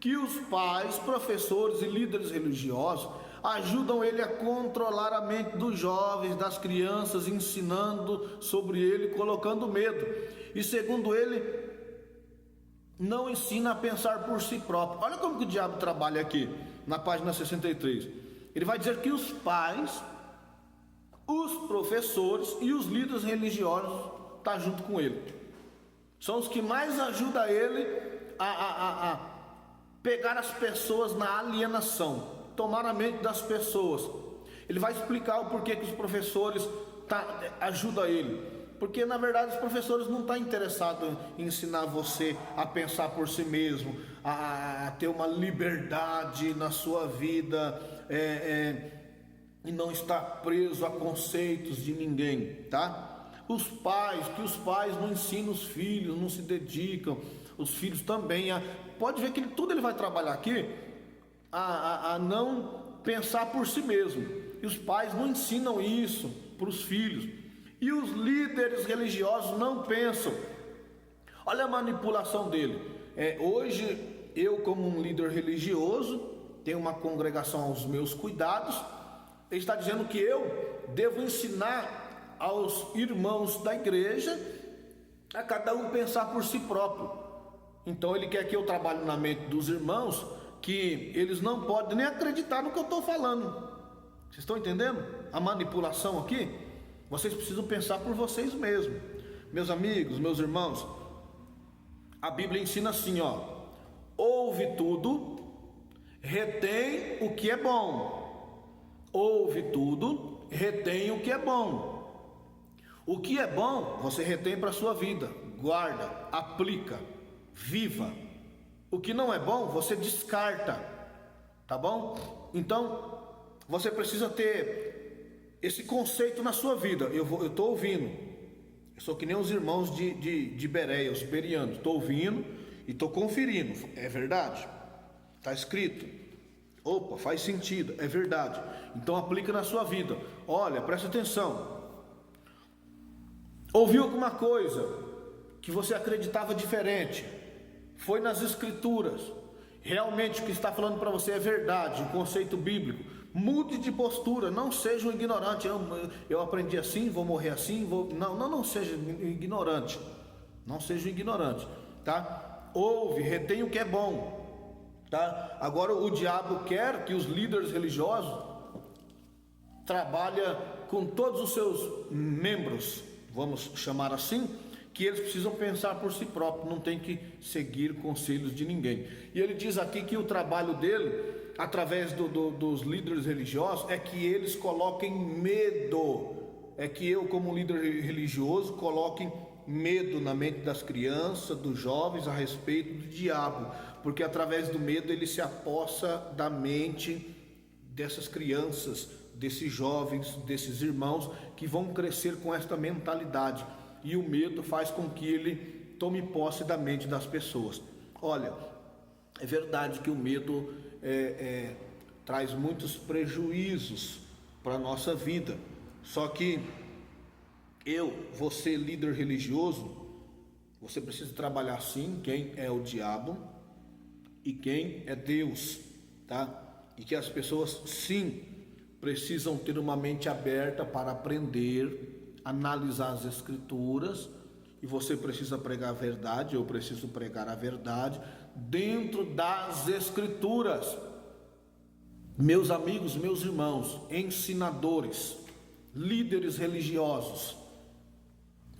que os pais, professores e líderes religiosos ajudam ele a controlar a mente dos jovens, das crianças, ensinando sobre ele, colocando medo. E segundo ele, não ensina a pensar por si próprio. Olha como que o diabo trabalha aqui, na página 63. Ele vai dizer que os pais, os professores e os líderes religiosos estão junto com ele. São os que mais ajudam ele a pegar as pessoas na alienação, tomar a mente das pessoas. Ele vai explicar o porquê que os professores ajudam ele. Porque na verdade os professores não estão interessados em ensinar você a pensar por si mesmo, a ter uma liberdade na sua vida, e não estar preso a conceitos de ninguém, tá? Que os pais não ensinam os filhos, não se dedicam, os filhos também, pode ver que tudo ele vai trabalhar aqui, a não pensar por si mesmo, e os pais não ensinam isso para os filhos, e os líderes religiosos não pensam. Olha a manipulação dele. Hoje eu, como um líder religioso, tenho uma congregação aos meus cuidados, ele está dizendo que eu devo ensinar aos irmãos da igreja a cada um pensar por si próprio. Então ele quer que eu trabalhe na mente dos irmãos, que eles não podem nem acreditar no que eu estou falando. Vocês estão entendendo a manipulação aqui? Vocês precisam pensar por vocês mesmos. Meus amigos, meus irmãos, a Bíblia ensina assim, ouve tudo, retém o que é bom. Ouve tudo, retém o que é bom. O que é bom, você retém para a sua vida, guarda, aplica, viva. O que não é bom, você descarta, tá bom? Então, você precisa ter esse conceito na sua vida. Eu estou ouvindo, eu sou que nem os irmãos de Bereia, os perianos, estou ouvindo e estou conferindo, é verdade? Está escrito, opa, faz sentido, é verdade. Então aplica na sua vida. Olha, presta atenção. Ouviu alguma coisa que você acreditava diferente, foi nas escrituras, realmente o que está falando para você é verdade, um conceito bíblico, mude de postura, não seja um ignorante. Eu aprendi assim, vou morrer assim, não seja ignorante, não seja um ignorante, tá? Ouve, retém o que é bom, tá? Agora o diabo quer que os líderes religiosos trabalhem com todos os seus membros, vamos chamar assim, que eles precisam pensar por si próprios, não tem que seguir conselhos de ninguém. E ele diz aqui que o trabalho dele, através dos líderes religiosos, é que eles coloquem medo, é que eu, como líder religioso, coloque medo na mente das crianças, dos jovens, a respeito do diabo, porque através do medo ele se apossa da mente dessas crianças, desses jovens, desses irmãos que vão crescer com esta mentalidade, e o medo faz com que ele tome posse da mente das pessoas. Olha, é verdade que o medo traz muitos prejuízos para a nossa vida, só que você líder religioso, você precisa trabalhar sim quem é o diabo e quem é Deus, tá? E que as pessoas sim precisam ter uma mente aberta para aprender, analisar as escrituras, e você precisa pregar a verdade, eu preciso pregar a verdade dentro das escrituras. Meus amigos, meus irmãos, ensinadores, líderes religiosos,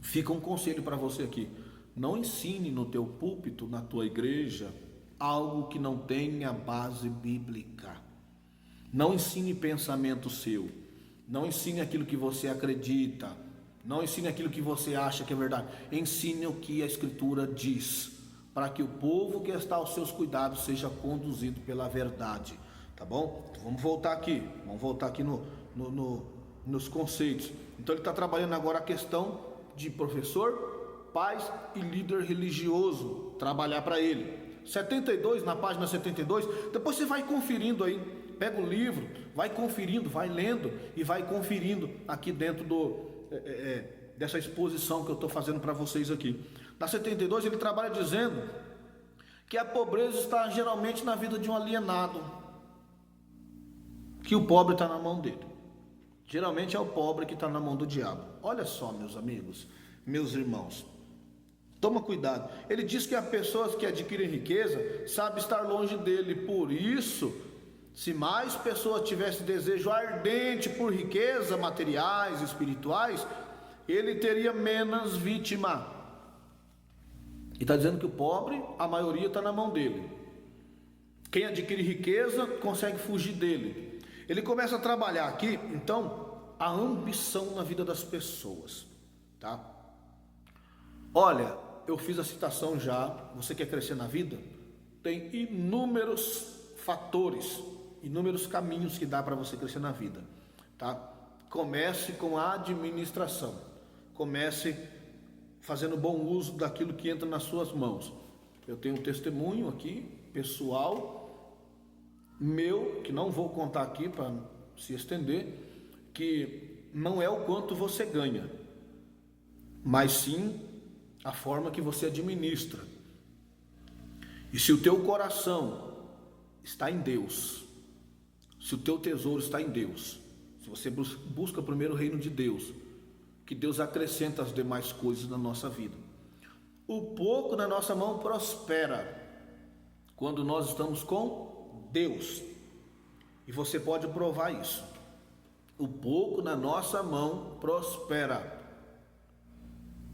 Fica um conselho para você aqui: não ensine no teu púlpito, na tua igreja, algo que não tenha base bíblica. Não ensine pensamento seu, não ensine aquilo que você acredita, não ensine aquilo que você acha que é verdade. Ensine o que a Escritura diz, para que o povo que está aos seus cuidados seja conduzido pela verdade, tá bom? Então, vamos voltar aqui nos conceitos. Então ele está trabalhando agora a questão de professor, pais e líder religioso, trabalhar para ele. 72, na página 72, depois você vai conferindo aí, pega o livro, vai conferindo, vai lendo e vai conferindo aqui dentro dessa exposição que eu estou fazendo para vocês aqui. Na 72 ele trabalha dizendo que a pobreza está geralmente na vida de um alienado, que o pobre está na mão dele. Geralmente é o pobre que está na mão do diabo. Olha só, meus amigos, meus irmãos, toma cuidado. Ele diz que as pessoas que adquirem riqueza sabem estar longe dele. Por isso, se mais pessoas tivessem desejo ardente por riqueza, materiais, espirituais, ele teria menos vítima. E está dizendo que o pobre, a maioria está na mão dele. Quem adquire riqueza consegue fugir dele. Ele começa a trabalhar aqui, então, a ambição na vida das pessoas, tá? Olha, eu fiz a citação já. Você quer crescer na vida? Tem inúmeros fatores, inúmeros caminhos que dá para você crescer na vida, tá? Comece com a administração. Comece fazendo bom uso daquilo que entra nas suas mãos. Eu tenho um testemunho aqui, pessoal, meu, que não vou contar aqui para se estender, que não é o quanto você ganha, mas sim a forma que você administra. E se o teu coração está em Deus, se o teu tesouro está em Deus, se você busca primeiro o reino de Deus, que Deus acrescenta as demais coisas na nossa vida. O pouco na nossa mão prospera quando nós estamos com Deus. E você pode provar isso. O pouco na nossa mão prospera,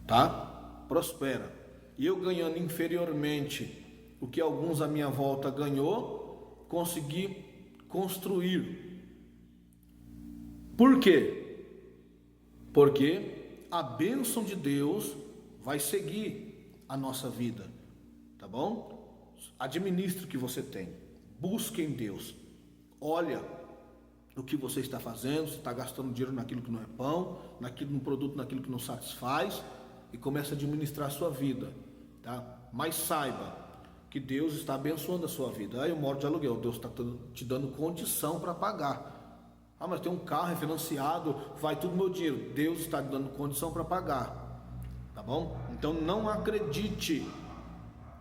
tá? Prospera. E eu ganhando inferiormente o que alguns à minha volta ganhou, consegui construir. Por quê? Porque a bênção de Deus vai seguir a nossa vida, tá bom? Administre o que você tem, busque em Deus, olha o que você está fazendo, se está gastando dinheiro naquilo que não é pão, no produto, naquilo que não satisfaz, e comece a administrar a sua vida, tá? Mas saiba que Deus está abençoando a sua vida. Eu moro de aluguel, Deus está te dando condição para pagar. Ah, mas tem um carro, é financiado, vai tudo meu dinheiro. Deus está te dando condição para pagar, tá bom? Então não acredite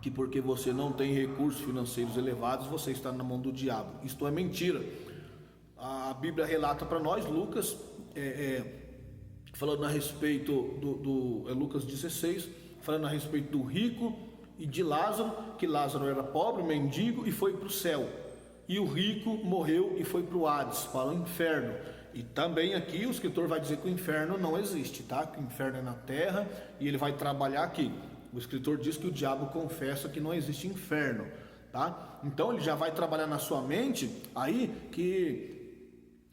que porque você não tem recursos financeiros elevados, você está na mão do diabo. Isto é mentira. A Bíblia relata para nós, Lucas, falando a respeito Lucas 16, falando a respeito do rico e de Lázaro, que Lázaro era pobre, mendigo e foi para o céu. E o rico morreu e foi para o Hades, para o inferno. E também aqui o escritor vai dizer que o inferno não existe, tá? Que o inferno é na terra e ele vai trabalhar aqui. O escritor diz que o diabo confessa que não existe inferno, tá? Então ele já vai trabalhar na sua mente aí que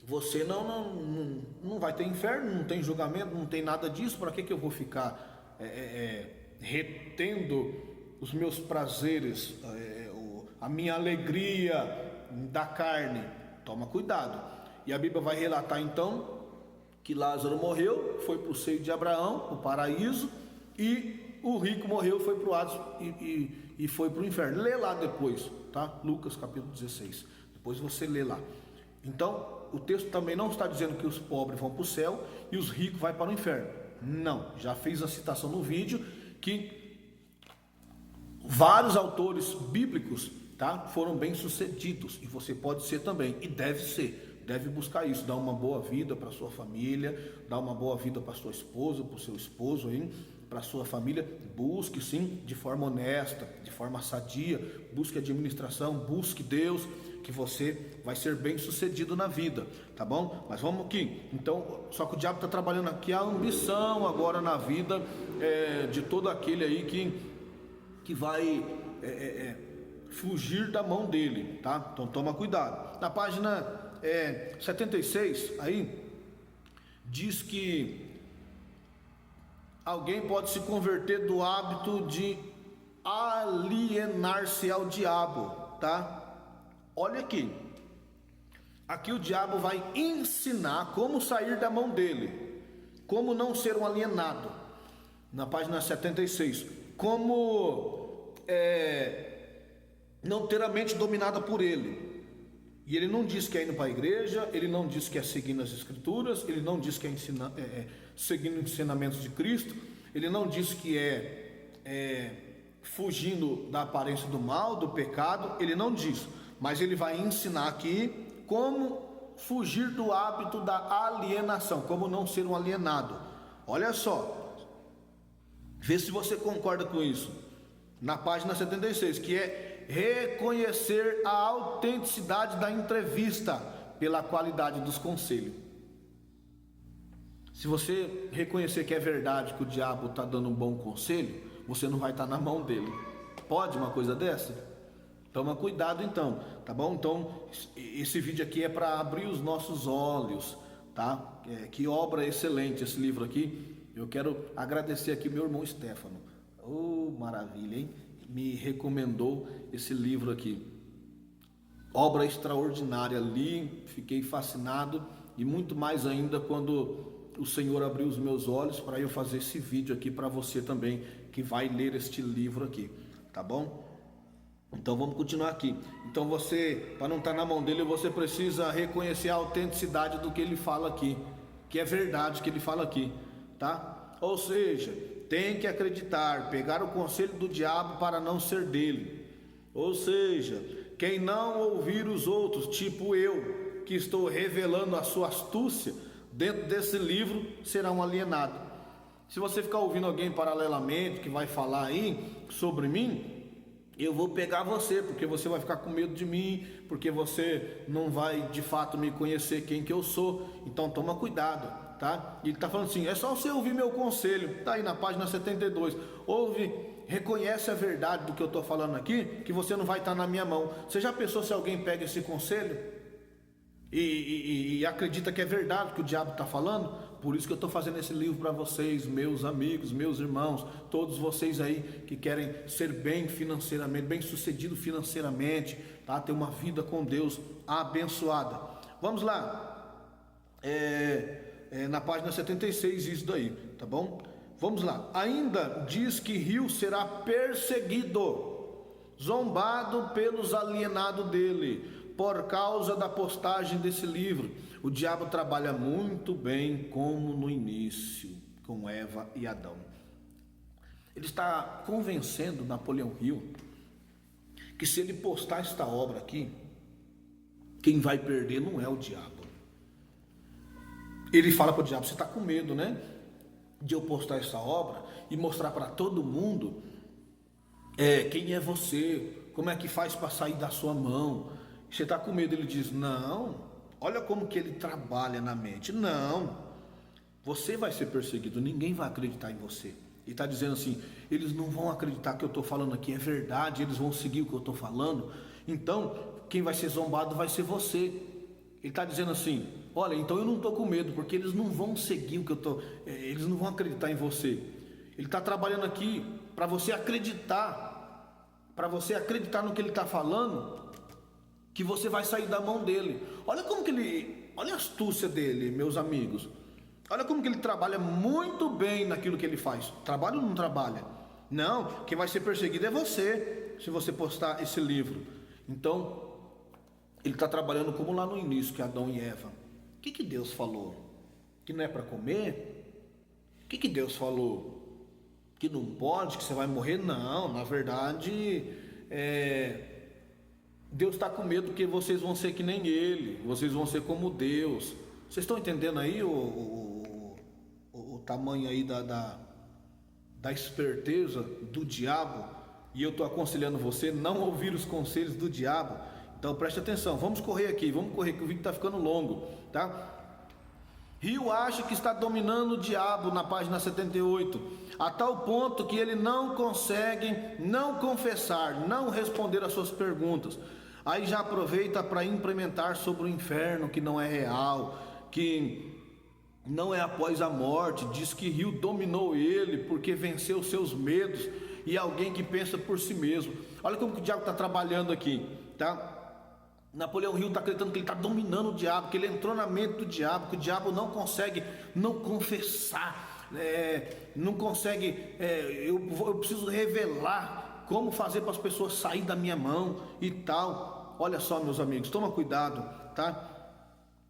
você não vai ter inferno, não tem julgamento, não tem nada disso. Para que eu vou ficar retendo os meus prazeres, a minha alegria da carne? Toma cuidado. E a Bíblia vai relatar então que Lázaro morreu, foi para o seio de Abraão, o paraíso, e o rico morreu, foi para o Hades e foi para o inferno. Lê lá depois, tá? Lucas capítulo 16. Depois você lê lá. Então, o texto também não está dizendo que os pobres vão para o céu e os ricos vão para o inferno. Não, já fiz a citação no vídeo que vários autores bíblicos, tá, foram bem sucedidos, e você pode ser também, e deve ser, deve buscar isso, dar uma boa vida para sua família, dar uma boa vida para sua esposa, para o seu esposo aí, para sua família. Busque sim, de forma honesta, de forma sadia, busque administração, busque Deus, que você vai ser bem sucedido na vida, tá bom? Mas vamos aqui, então, só que o diabo está trabalhando aqui a ambição agora na vida de todo aquele aí que vai fugir da mão dele, tá? Então toma cuidado. Na página 76, aí, diz que alguém pode se converter do hábito de alienar-se ao diabo, tá? Olha aqui. Aqui o diabo vai ensinar como sair da mão dele, como não ser um alienado. Na página 76, como não ter a mente dominada por ele. E ele não diz que é indo para a igreja, ele não diz que é seguindo as escrituras, ele não diz que é seguindo os ensinamentos de Cristo, ele não diz que é fugindo da aparência do mal, do pecado, ele não diz, mas ele vai ensinar aqui como fugir do hábito da alienação, como não ser um alienado. Olha só, vê se você concorda com isso, na página 76, que é reconhecer a autenticidade da entrevista pela qualidade dos conselhos. Se você reconhecer que é verdade que o diabo está dando um bom conselho, você não vai estar na mão dele. Pode uma coisa dessa? Toma cuidado então, tá bom? Então, esse vídeo aqui é para abrir os nossos olhos, tá? Que obra excelente esse livro aqui. Eu quero agradecer aqui meu irmão Stefano. Oh, maravilha, hein? Me recomendou esse livro aqui. Obra extraordinária, li, fiquei fascinado e muito mais ainda quando o Senhor abriu os meus olhos para eu fazer esse vídeo aqui para você também, que vai ler este livro aqui, tá bom? Então vamos continuar aqui. Então você, para não estar na mão dele, você precisa reconhecer a autenticidade do que ele fala aqui, que é verdade que ele fala aqui, tá? Ou seja, tem que acreditar, pegar o conselho do diabo para não ser dele. Ou seja, quem não ouvir os outros, tipo eu, que estou revelando a sua astúcia dentro desse livro, será um alienado. Se você ficar ouvindo alguém paralelamente que vai falar aí sobre mim, eu vou pegar você, porque você vai ficar com medo de mim, porque você não vai de fato me conhecer quem que eu sou. Então toma cuidado, tá? E ele está falando assim, é só você ouvir meu conselho, tá aí na página 72, ouve, reconhece a verdade do que eu estou falando aqui, que você não vai estar na minha mão. Você já pensou se alguém pega esse conselho e acredita que é verdade que o diabo está falando? Por isso que eu estou fazendo esse livro para vocês, meus amigos, meus irmãos, todos vocês aí que querem ser bem financeiramente, bem sucedido financeiramente, tá? Ter uma vida com Deus abençoada. Vamos lá, na página 76 isso daí, tá bom? Vamos lá, ainda diz que Rio será perseguido, zombado pelos alienados dele, por causa da postagem desse livro. O diabo trabalha muito bem como no início, com Eva e Adão. Ele está convencendo Napoleão Hill que se ele postar esta obra aqui, quem vai perder não é o diabo. Ele fala para o diabo, você está com medo, né? De eu postar essa obra e mostrar para todo mundo quem é você, como é que faz para sair da sua mão. Você está com medo? Ele diz, não, olha como que ele trabalha na mente. Não, você vai ser perseguido, ninguém vai acreditar em você. Ele está dizendo assim, eles não vão acreditar que eu estou falando aqui é verdade, eles vão seguir o que eu estou falando. Então, quem vai ser zombado vai ser você. Ele está dizendo assim, olha, então eu não estou com medo, porque eles não vão seguir o que eu estou, eles não vão acreditar em você. Ele está trabalhando aqui para você acreditar no que ele está falando, que você vai sair da mão dele. Olha como que olha a astúcia dele, meus amigos. Olha como que ele trabalha muito bem naquilo que ele faz. Trabalha ou não trabalha? Não, quem vai ser perseguido é você, se você postar esse livro. Então, ele está trabalhando como lá no início, que é Adão e Eva. O que Deus falou? Que não é para comer? O que Deus falou? Que não pode, que você vai morrer? Não, na verdade, Deus está com medo que vocês vão ser que nem Ele, vocês vão ser como Deus. Vocês estão entendendo aí o tamanho aí da esperteza do diabo? E eu estou aconselhando você não ouvir os conselhos do diabo. Então preste atenção, vamos correr aqui, que o vídeo está ficando longo, tá? Rio acha que está dominando o diabo na página 78, a tal ponto que ele não consegue não confessar, não responder às suas perguntas. Aí já aproveita para implementar sobre o inferno, que não é real, que não é após a morte. Diz que Rio dominou ele porque venceu seus medos, e é alguém que pensa por si mesmo. Olha como que o diabo está trabalhando aqui, tá? Napoleão Hill está acreditando que ele está dominando o diabo, que ele entrou na mente do diabo, que o diabo não consegue não confessar, não consegue, eu preciso revelar como fazer para as pessoas sair da minha mão e tal. Olha só, meus amigos, toma cuidado, tá?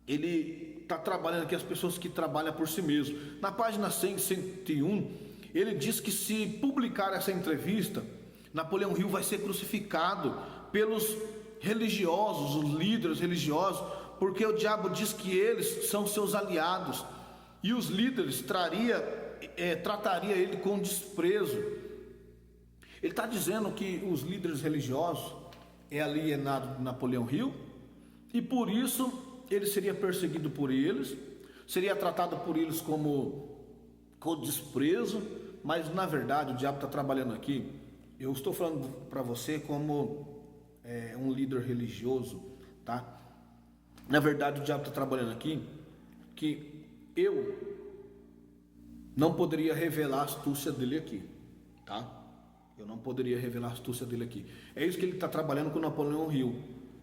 Ele está trabalhando aqui as pessoas que trabalham por si mesmo. Na página 100, 101, ele diz que se publicar essa entrevista, Napoleão Hill vai ser crucificado pelos religiosos, os líderes religiosos, porque o diabo diz que eles são seus aliados, e os líderes trataria ele com desprezo. Ele está dizendo que os líderes religiosos é alienado de Napoleão Hill, e por isso ele seria perseguido por eles, seria tratado por eles com desprezo. Mas na verdade o diabo está trabalhando aqui. Eu estou falando para você como um líder religioso, tá? Na verdade o diabo está trabalhando aqui que eu não poderia revelar a astúcia dele aqui, tá? Eu não poderia revelar a astúcia dele aqui. É isso que ele está trabalhando com Napoleão Hill.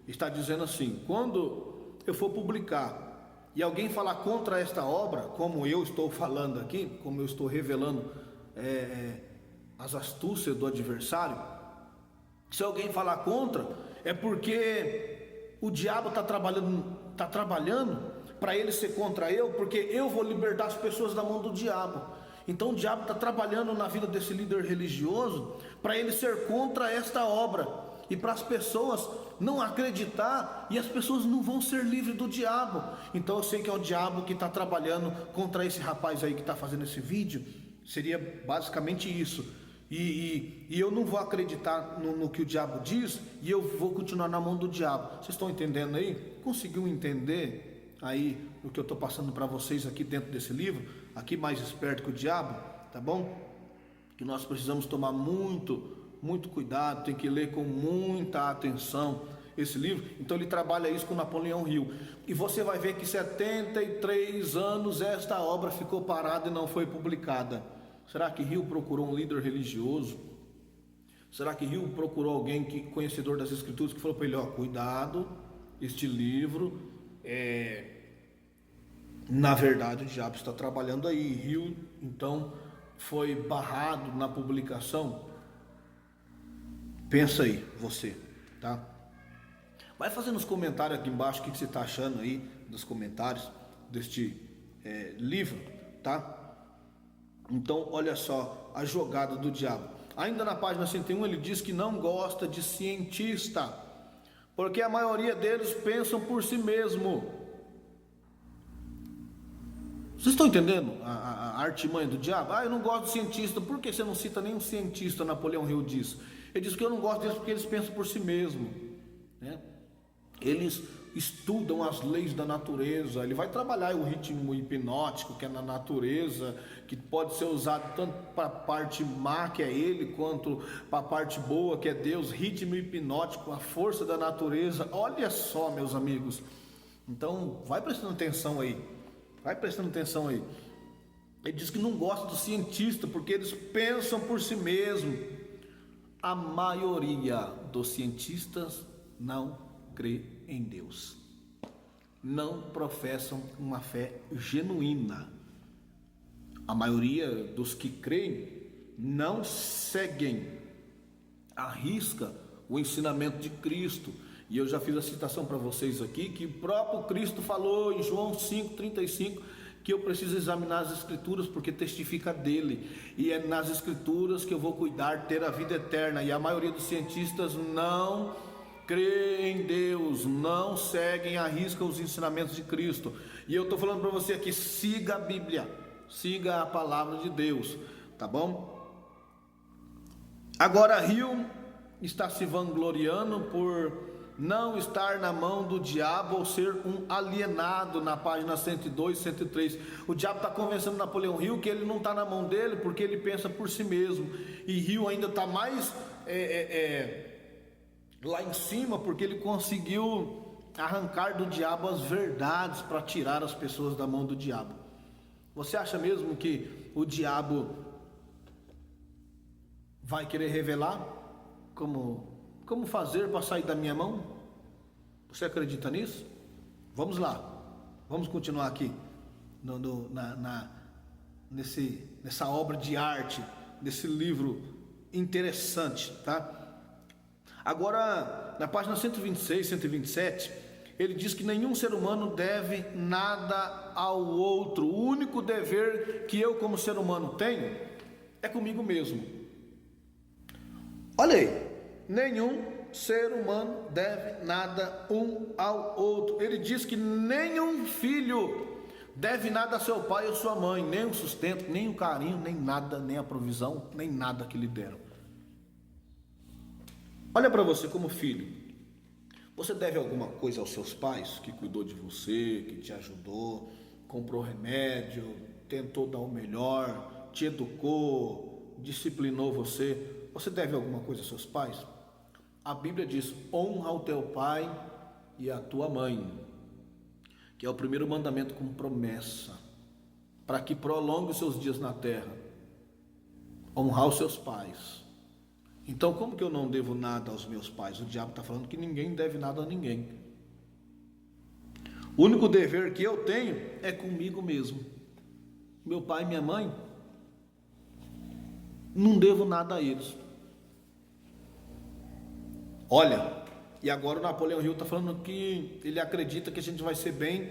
Está dizendo assim: quando eu for publicar e alguém falar contra esta obra, como eu estou falando aqui, como eu estou revelando as astúcias do adversário, se alguém falar contra, é porque o diabo está trabalhando para ele ser contra eu, porque eu vou libertar as pessoas da mão do diabo. Então o diabo está trabalhando na vida desse líder religioso para ele ser contra esta obra, e para as pessoas não acreditar, e as pessoas não vão ser livres do diabo. Então eu sei que é o diabo que está trabalhando contra esse rapaz aí que está fazendo esse vídeo. Seria basicamente isso. E eu não vou acreditar no que o diabo diz, e eu vou continuar na mão do diabo. Vocês estão entendendo aí? Conseguiu entender aí o que eu estou passando para vocês aqui dentro desse livro? Aqui mais esperto que o diabo, tá bom? Que nós precisamos tomar muito cuidado, tem que ler com muita atenção esse livro. Então ele trabalha isso com Napoleão Hill. E você vai ver que 73 anos esta obra ficou parada e não foi publicada. Será que Hill procurou um líder religioso? Será que Hill procurou alguém conhecedor das escrituras, que falou para ele: ó, cuidado, este livro na verdade o diabo está trabalhando aí. Hill então foi barrado na publicação. Pensa aí, você, tá? Vai fazendo nos comentários aqui embaixo o que você está achando aí dos comentários deste livro, tá? Então olha só a jogada do diabo. Ainda na página 101 ele diz que não gosta de cientista, porque a maioria deles pensam por si mesmo. Vocês estão entendendo a artimanha do diabo? Eu não gosto de cientista. Por que você não cita nenhum cientista? Napoleão Hill diz. Ele diz que eu não gosto deles porque eles pensam por si mesmo, né? Eles estudam as leis da natureza. Ele vai trabalhar o ritmo hipnótico que é na natureza, que pode ser usado tanto para a parte má, que é ele, quanto para a parte boa, que é Deus. Ritmo hipnótico, a força da natureza. Olha só, meus amigos. Então vai prestando atenção aí. Vai prestando atenção aí. Ele diz que não gosta do cientista porque eles pensam por si mesmo. A maioria dos cientistas não crê em Deus. Não professam uma fé genuína. A maioria dos que creem não seguem à risca o ensinamento de Cristo. E eu já fiz a citação para vocês aqui, que o próprio Cristo falou em João 5,35, que eu preciso examinar as escrituras porque testifica dele, e é nas escrituras que eu vou cuidar de ter a vida eterna. E a maioria dos cientistas não crê em Deus, não seguem à risca os ensinamentos de Cristo. E eu estou falando para você aqui: siga a Bíblia, siga a palavra de Deus, tá bom? Agora Hill está se vangloriando por não estar na mão do diabo ou ser um alienado, na página 102, 103. O diabo está convencendo Napoleão Hill que ele não está na mão dele porque ele pensa por si mesmo. E Hill ainda está mais lá em cima porque ele conseguiu arrancar do diabo as verdades para tirar as pessoas da mão do diabo. Você acha mesmo que o diabo vai querer revelar como fazer para sair da minha mão? Você acredita nisso? Vamos lá, vamos continuar aqui nessa obra de arte, nesse livro interessante, tá? Agora, na página 126, 127, ele diz que nenhum ser humano deve nada ao outro. O único dever que eu como ser humano tenho é comigo mesmo. Olha aí, nenhum ser humano deve nada um ao outro. Ele diz que nenhum filho deve nada a seu pai ou sua mãe, nem o sustento, nem o carinho, nem nada, nem a provisão, nem nada que lhe deram. Olha para você como filho. Você deve alguma coisa aos seus pais, que cuidou de você, que te ajudou, comprou remédio, tentou dar o melhor, te educou, disciplinou você. Você deve alguma coisa aos seus pais? A Bíblia diz: honra o teu pai e a tua mãe, que é o primeiro mandamento com promessa, para que prolongue os seus dias na terra. Honrar os seus pais. Então, como que eu não devo nada aos meus pais? O diabo está falando que ninguém deve nada a ninguém. O único dever que eu tenho é comigo mesmo. Meu pai e minha mãe, não devo nada a eles. Olha, e agora o Napoleão Hill está falando que ele acredita que a gente vai ser bem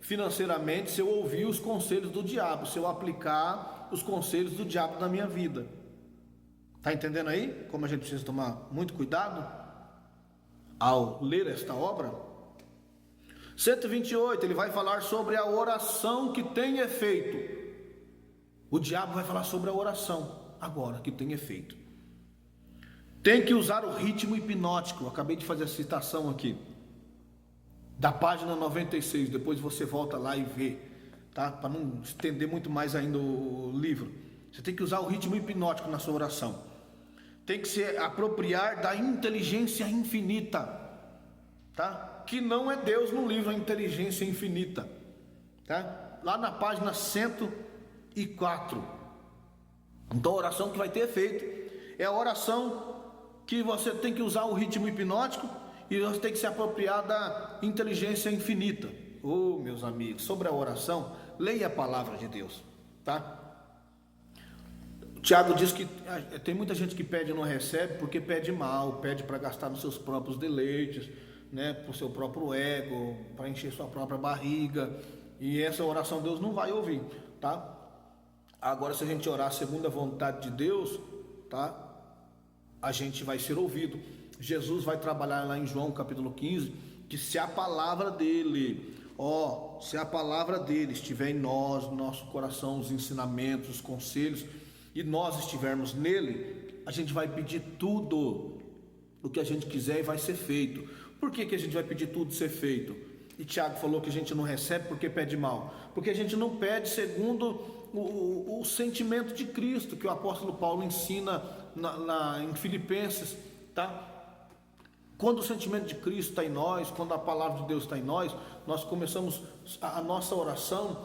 financeiramente se eu ouvir os conselhos do diabo, se eu aplicar os conselhos do diabo na minha vida. Está entendendo aí como a gente precisa tomar muito cuidado ao ler esta obra? 128, ele vai falar sobre a oração que tem efeito. O diabo vai falar sobre a oração agora que tem efeito. Tem que usar o ritmo hipnótico. Eu acabei de fazer a citação aqui da página 96. Depois você volta lá e vê, tá? Para não estender muito mais ainda o livro. Você tem que usar o ritmo hipnótico na sua oração. Tem que se apropriar da inteligência infinita, tá? Que não é Deus no livro, a inteligência infinita, tá? Lá na página 104. Então a oração que vai ter efeito é a oração que você tem que usar o ritmo hipnótico e você tem que se apropriar da inteligência infinita. Oh, meus amigos, sobre a oração, leia a palavra de Deus, tá? Tiago diz que tem muita gente que pede e não recebe porque pede mal, pede para gastar nos seus próprios deleites, né, para o seu próprio ego, para encher sua própria barriga, e essa oração Deus não vai ouvir, tá? Agora, se a gente orar segundo a vontade de Deus, tá, a gente vai ser ouvido. Jesus vai trabalhar lá em João capítulo 15, que se a palavra dele, se a palavra dele estiver em nós, no nosso coração, os ensinamentos, os conselhos, e nós estivermos nele, a gente vai pedir tudo o que a gente quiser e vai ser feito. Por que a gente vai pedir tudo ser feito? E Tiago falou que a gente não recebe porque pede mal, porque a gente não pede segundo o sentimento de Cristo, que o apóstolo Paulo ensina em Filipenses, tá? Quando o sentimento de Cristo está em nós, quando a palavra de Deus está em nós, nós começamos a nossa oração.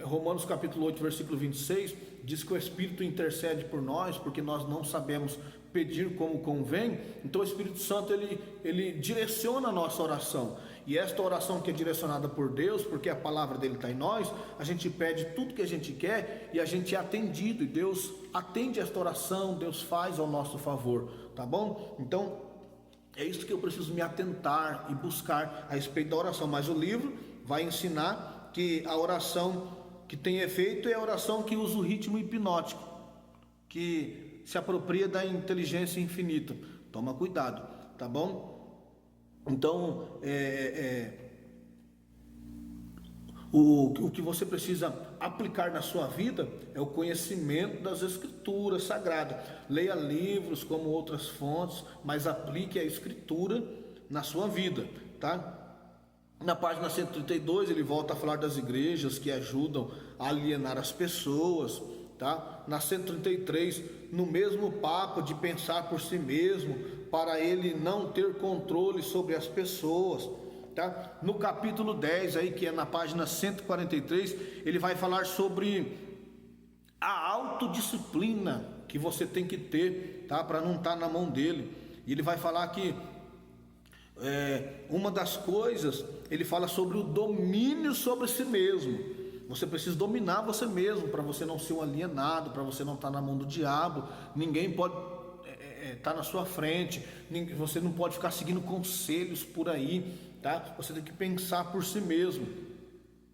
Romanos capítulo 8, versículo 26, diz que o Espírito intercede por nós, porque nós não sabemos pedir como convém. Então o Espírito Santo ele direciona a nossa oração, e esta oração que é direcionada por Deus, porque a palavra dele está em nós, a gente pede tudo que a gente quer e a gente é atendido, e Deus atende esta oração, Deus faz ao nosso favor, tá bom? Então é isso que eu preciso me atentar e buscar a respeito da oração. Mas o livro vai ensinar que a oração que tem efeito é a oração que usa o ritmo hipnótico, que se apropria da inteligência infinita. Toma cuidado, tá bom? Então, o que você precisa aplicar na sua vida é o conhecimento das Escrituras Sagradas. Leia livros como outras fontes, mas aplique a Escritura na sua vida, tá? Na página 132 ele volta a falar das igrejas que ajudam a alienar as pessoas, tá? Na 133, no mesmo papo de pensar por si mesmo, para ele não ter controle sobre as pessoas, tá? No capítulo 10 aí, que é na página 143, ele vai falar sobre a autodisciplina que você tem que ter, tá? Para não estar na mão dele. E ele vai falar que uma das coisas, ele fala sobre o domínio sobre si mesmo. Você precisa dominar você mesmo, para você não ser um alienado, para você não estar na mão do diabo. Ninguém pode estar na sua frente, você não pode ficar seguindo conselhos por aí, tá? Você tem que pensar por si mesmo,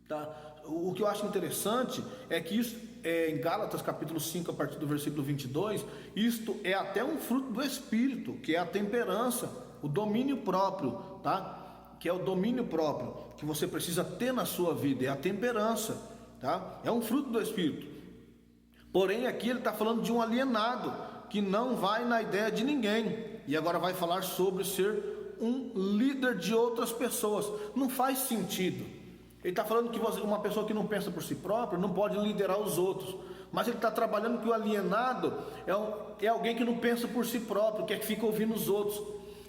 tá? O que eu acho interessante é que isso, em Gálatas capítulo 5, a partir do versículo 22, isto é até um fruto do Espírito, que é a temperança, o domínio próprio, tá? Que é o domínio próprio que você precisa ter na sua vida, é a temperança, tá? É um fruto do Espírito. Porém aqui ele está falando de um alienado, que não vai na ideia de ninguém, e agora vai falar sobre ser um líder de outras pessoas. Não faz sentido. Ele está falando que uma pessoa que não pensa por si própria não pode liderar os outros, mas ele está trabalhando que o alienado é alguém que não pensa por si próprio, que fica ouvindo os outros.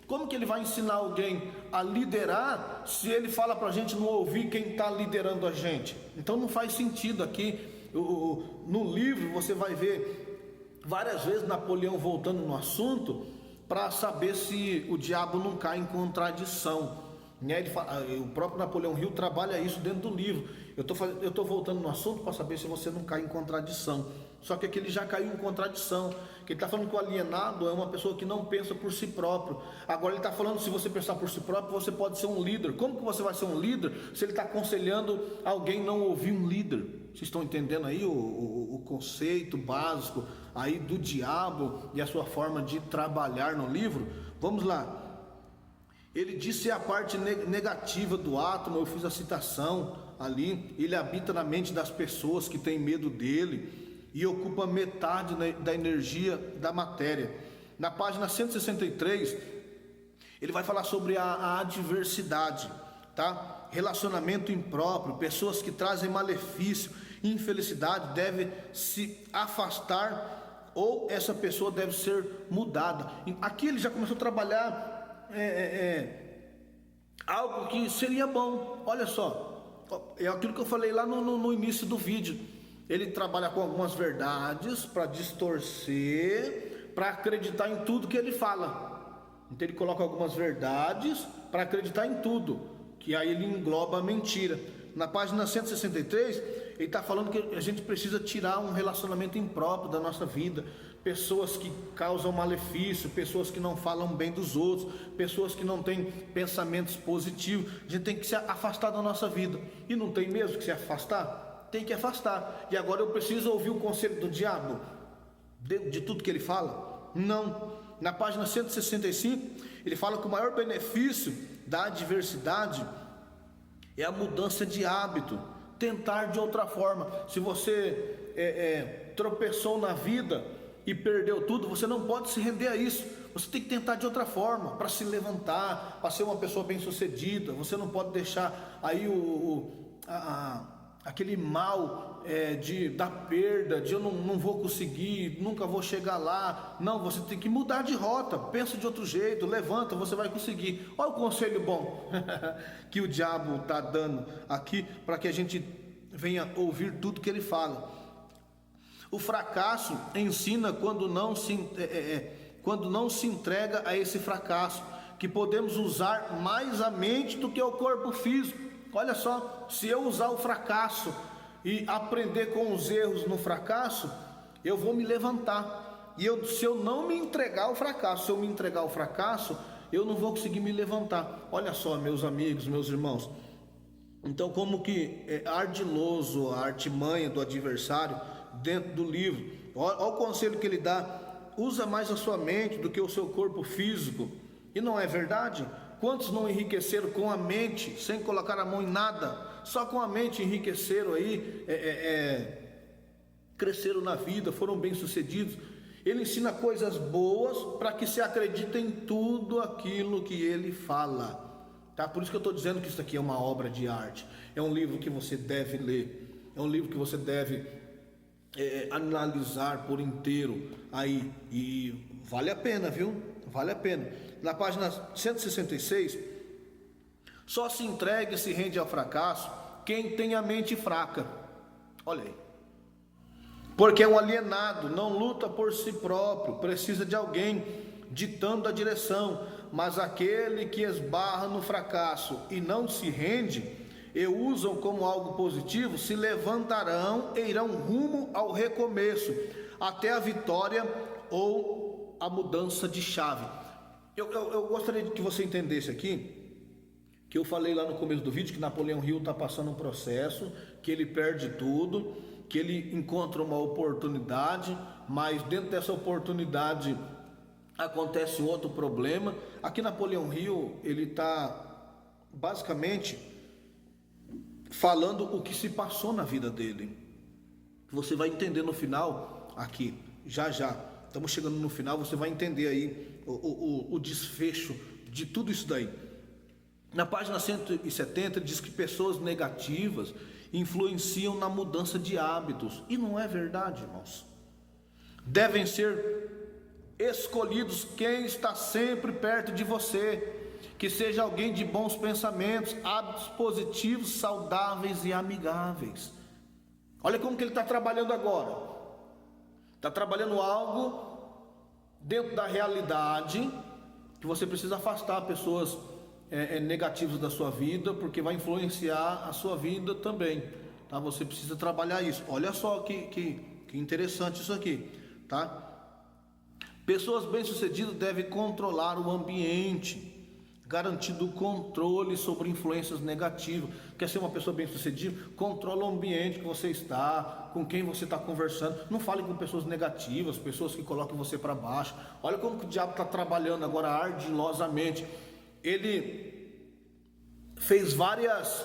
Como que ele vai ensinar alguém a liderar se ele fala para a gente não ouvir quem está liderando a gente? Então não faz sentido aqui. No livro você vai ver várias vezes Napoleão voltando no assunto para saber se o diabo não cai em contradição. O próprio Napoleão Hill trabalha isso dentro do livro. Eu estou voltando no assunto para saber se você não cai em contradição. Só que aqui ele já caiu em contradição, que ele está falando que o alienado é uma pessoa que não pensa por si próprio. Agora ele está falando que se você pensar por si próprio, você pode ser um líder. Como que você vai ser um líder se ele está aconselhando alguém não ouvir um líder? Vocês estão entendendo aí o conceito básico aí do diabo e a sua forma de trabalhar no livro? Vamos lá. Ele disse a parte negativa do átomo, eu fiz a citação ali. Ele habita na mente das pessoas que têm medo dele e ocupa metade da energia da matéria. Na página 163, ele vai falar sobre a adversidade, tá? Relacionamento impróprio, pessoas que trazem malefício, infelicidade, deve se afastar ou essa pessoa deve ser mudada. Aqui ele já começou a trabalhar algo que seria bom. Olha só, é aquilo que eu falei lá no início do vídeo. Ele trabalha com algumas verdades para distorcer, para acreditar em tudo que ele fala. Então ele coloca algumas verdades para acreditar em tudo, que aí ele engloba a mentira. Na página 163, ele está falando que a gente precisa tirar um relacionamento impróprio da nossa vida. Pessoas que causam malefício, pessoas que não falam bem dos outros, pessoas que não têm pensamentos positivos. A gente tem que se afastar da nossa vida. E não tem mesmo que se afastar? Tem que afastar. E agora eu preciso ouvir o conselho do diabo de tudo que ele fala? Não. Na página 165, ele fala que o maior benefício da adversidade é a mudança de hábito, tentar de outra forma. Se você tropeçou na vida e perdeu tudo, você não pode se render a isso. Você tem que tentar de outra forma, para se levantar, para ser uma pessoa bem sucedida. Você não pode deixar aí aquele mal da perda, de eu não vou conseguir, nunca vou chegar lá. Não, você tem que mudar de rota, pensa de outro jeito, levanta, você vai conseguir. Olha o conselho bom que o diabo está dando aqui, para que a gente venha ouvir tudo que ele fala. O fracasso ensina quando não se entrega a esse fracasso, que podemos usar mais a mente do que o corpo físico. Olha só, se eu usar o fracasso e aprender com os erros no fracasso, eu vou me levantar. E se eu não me entregar ao fracasso, se eu me entregar ao fracasso, eu não vou conseguir me levantar. Olha só, meus amigos, meus irmãos. Então, como que é ardiloso a artimanha do adversário dentro do livro. Olha o conselho que ele dá: usa mais a sua mente do que o seu corpo físico. E não é verdade? Quantos não enriqueceram com a mente, sem colocar a mão em nada, só com a mente enriqueceram aí, cresceram na vida, foram bem sucedidos. Ele ensina coisas boas para que se acredite em tudo aquilo que ele fala. Tá? Por isso que eu estou dizendo que isso aqui é uma obra de arte. É um livro que você deve ler. É um livro que você deve analisar por inteiro aí. E vale a pena, viu? Vale a pena. Na página 166, só se entrega e se rende ao fracasso quem tem a mente fraca. Olha aí. Porque é um alienado, não luta por si próprio, precisa de alguém ditando a direção. Mas aquele que esbarra no fracasso e não se rende, e usam como algo positivo, se levantarão e irão rumo ao recomeço, até a vitória ou a mudança de chave. Eu gostaria que você entendesse aqui, que eu falei lá no começo do vídeo, que Napoleão Hill está passando um processo, que ele perde tudo, que ele encontra uma oportunidade, mas dentro dessa oportunidade acontece outro problema. Aqui Napoleão Hill, ele está basicamente falando o que se passou na vida dele. Você vai entender no final aqui, já estamos chegando no final, você vai entender aí o desfecho de tudo isso daí. Na página 170 diz que pessoas negativas influenciam na mudança de hábitos, e não é verdade, irmãos. Devem ser escolhidos quem está sempre perto de você, que seja alguém de bons pensamentos, hábitos positivos, saudáveis e amigáveis. Olha como que ele está trabalhando agora. Está trabalhando algo dentro da realidade, que você precisa afastar pessoas negativas da sua vida, porque vai influenciar a sua vida também, tá? Você precisa trabalhar isso. Olha só que interessante isso aqui, tá? Pessoas bem-sucedidas devem controlar o ambiente, garantindo o controle sobre influências negativas. Quer ser uma pessoa bem-sucedida? Controla o ambiente que você está, com quem você está conversando. Não fale com pessoas negativas, pessoas que colocam você para baixo. Olha como que o diabo está trabalhando agora ardilosamente. Ele fez várias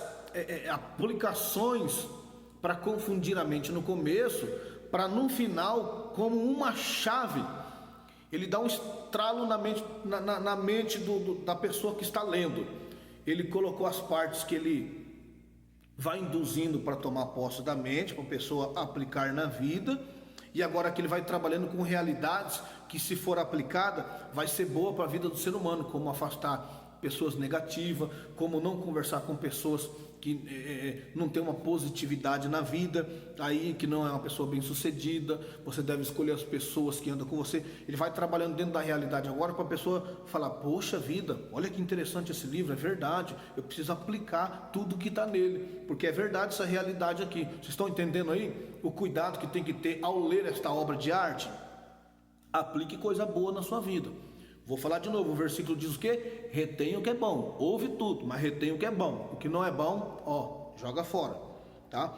aplicações para confundir a mente no começo, para no final, como uma chave, ele dá um estralo na mente da pessoa que está lendo. Ele colocou as partes que ele vai induzindo para tomar posse da mente, para a pessoa aplicar na vida. E agora que ele vai trabalhando com realidades que, se for aplicada, vai ser boa para a vida do ser humano, como afastar pessoas negativas, como não conversar com pessoas que não tem uma positividade na vida, aí que não é uma pessoa bem sucedida. Você deve escolher as pessoas que andam com você. Ele vai trabalhando dentro da realidade agora para a pessoa falar: poxa vida, olha que interessante esse livro, é verdade, eu preciso aplicar tudo que está nele, porque é verdade essa realidade aqui. Vocês estão entendendo aí o cuidado que tem que ter ao ler esta obra de arte? Aplique coisa boa na sua vida. Vou falar de novo, o versículo diz o quê? Retém o que é bom, ouve tudo, mas retém o que é bom. O que não é bom, joga fora, tá?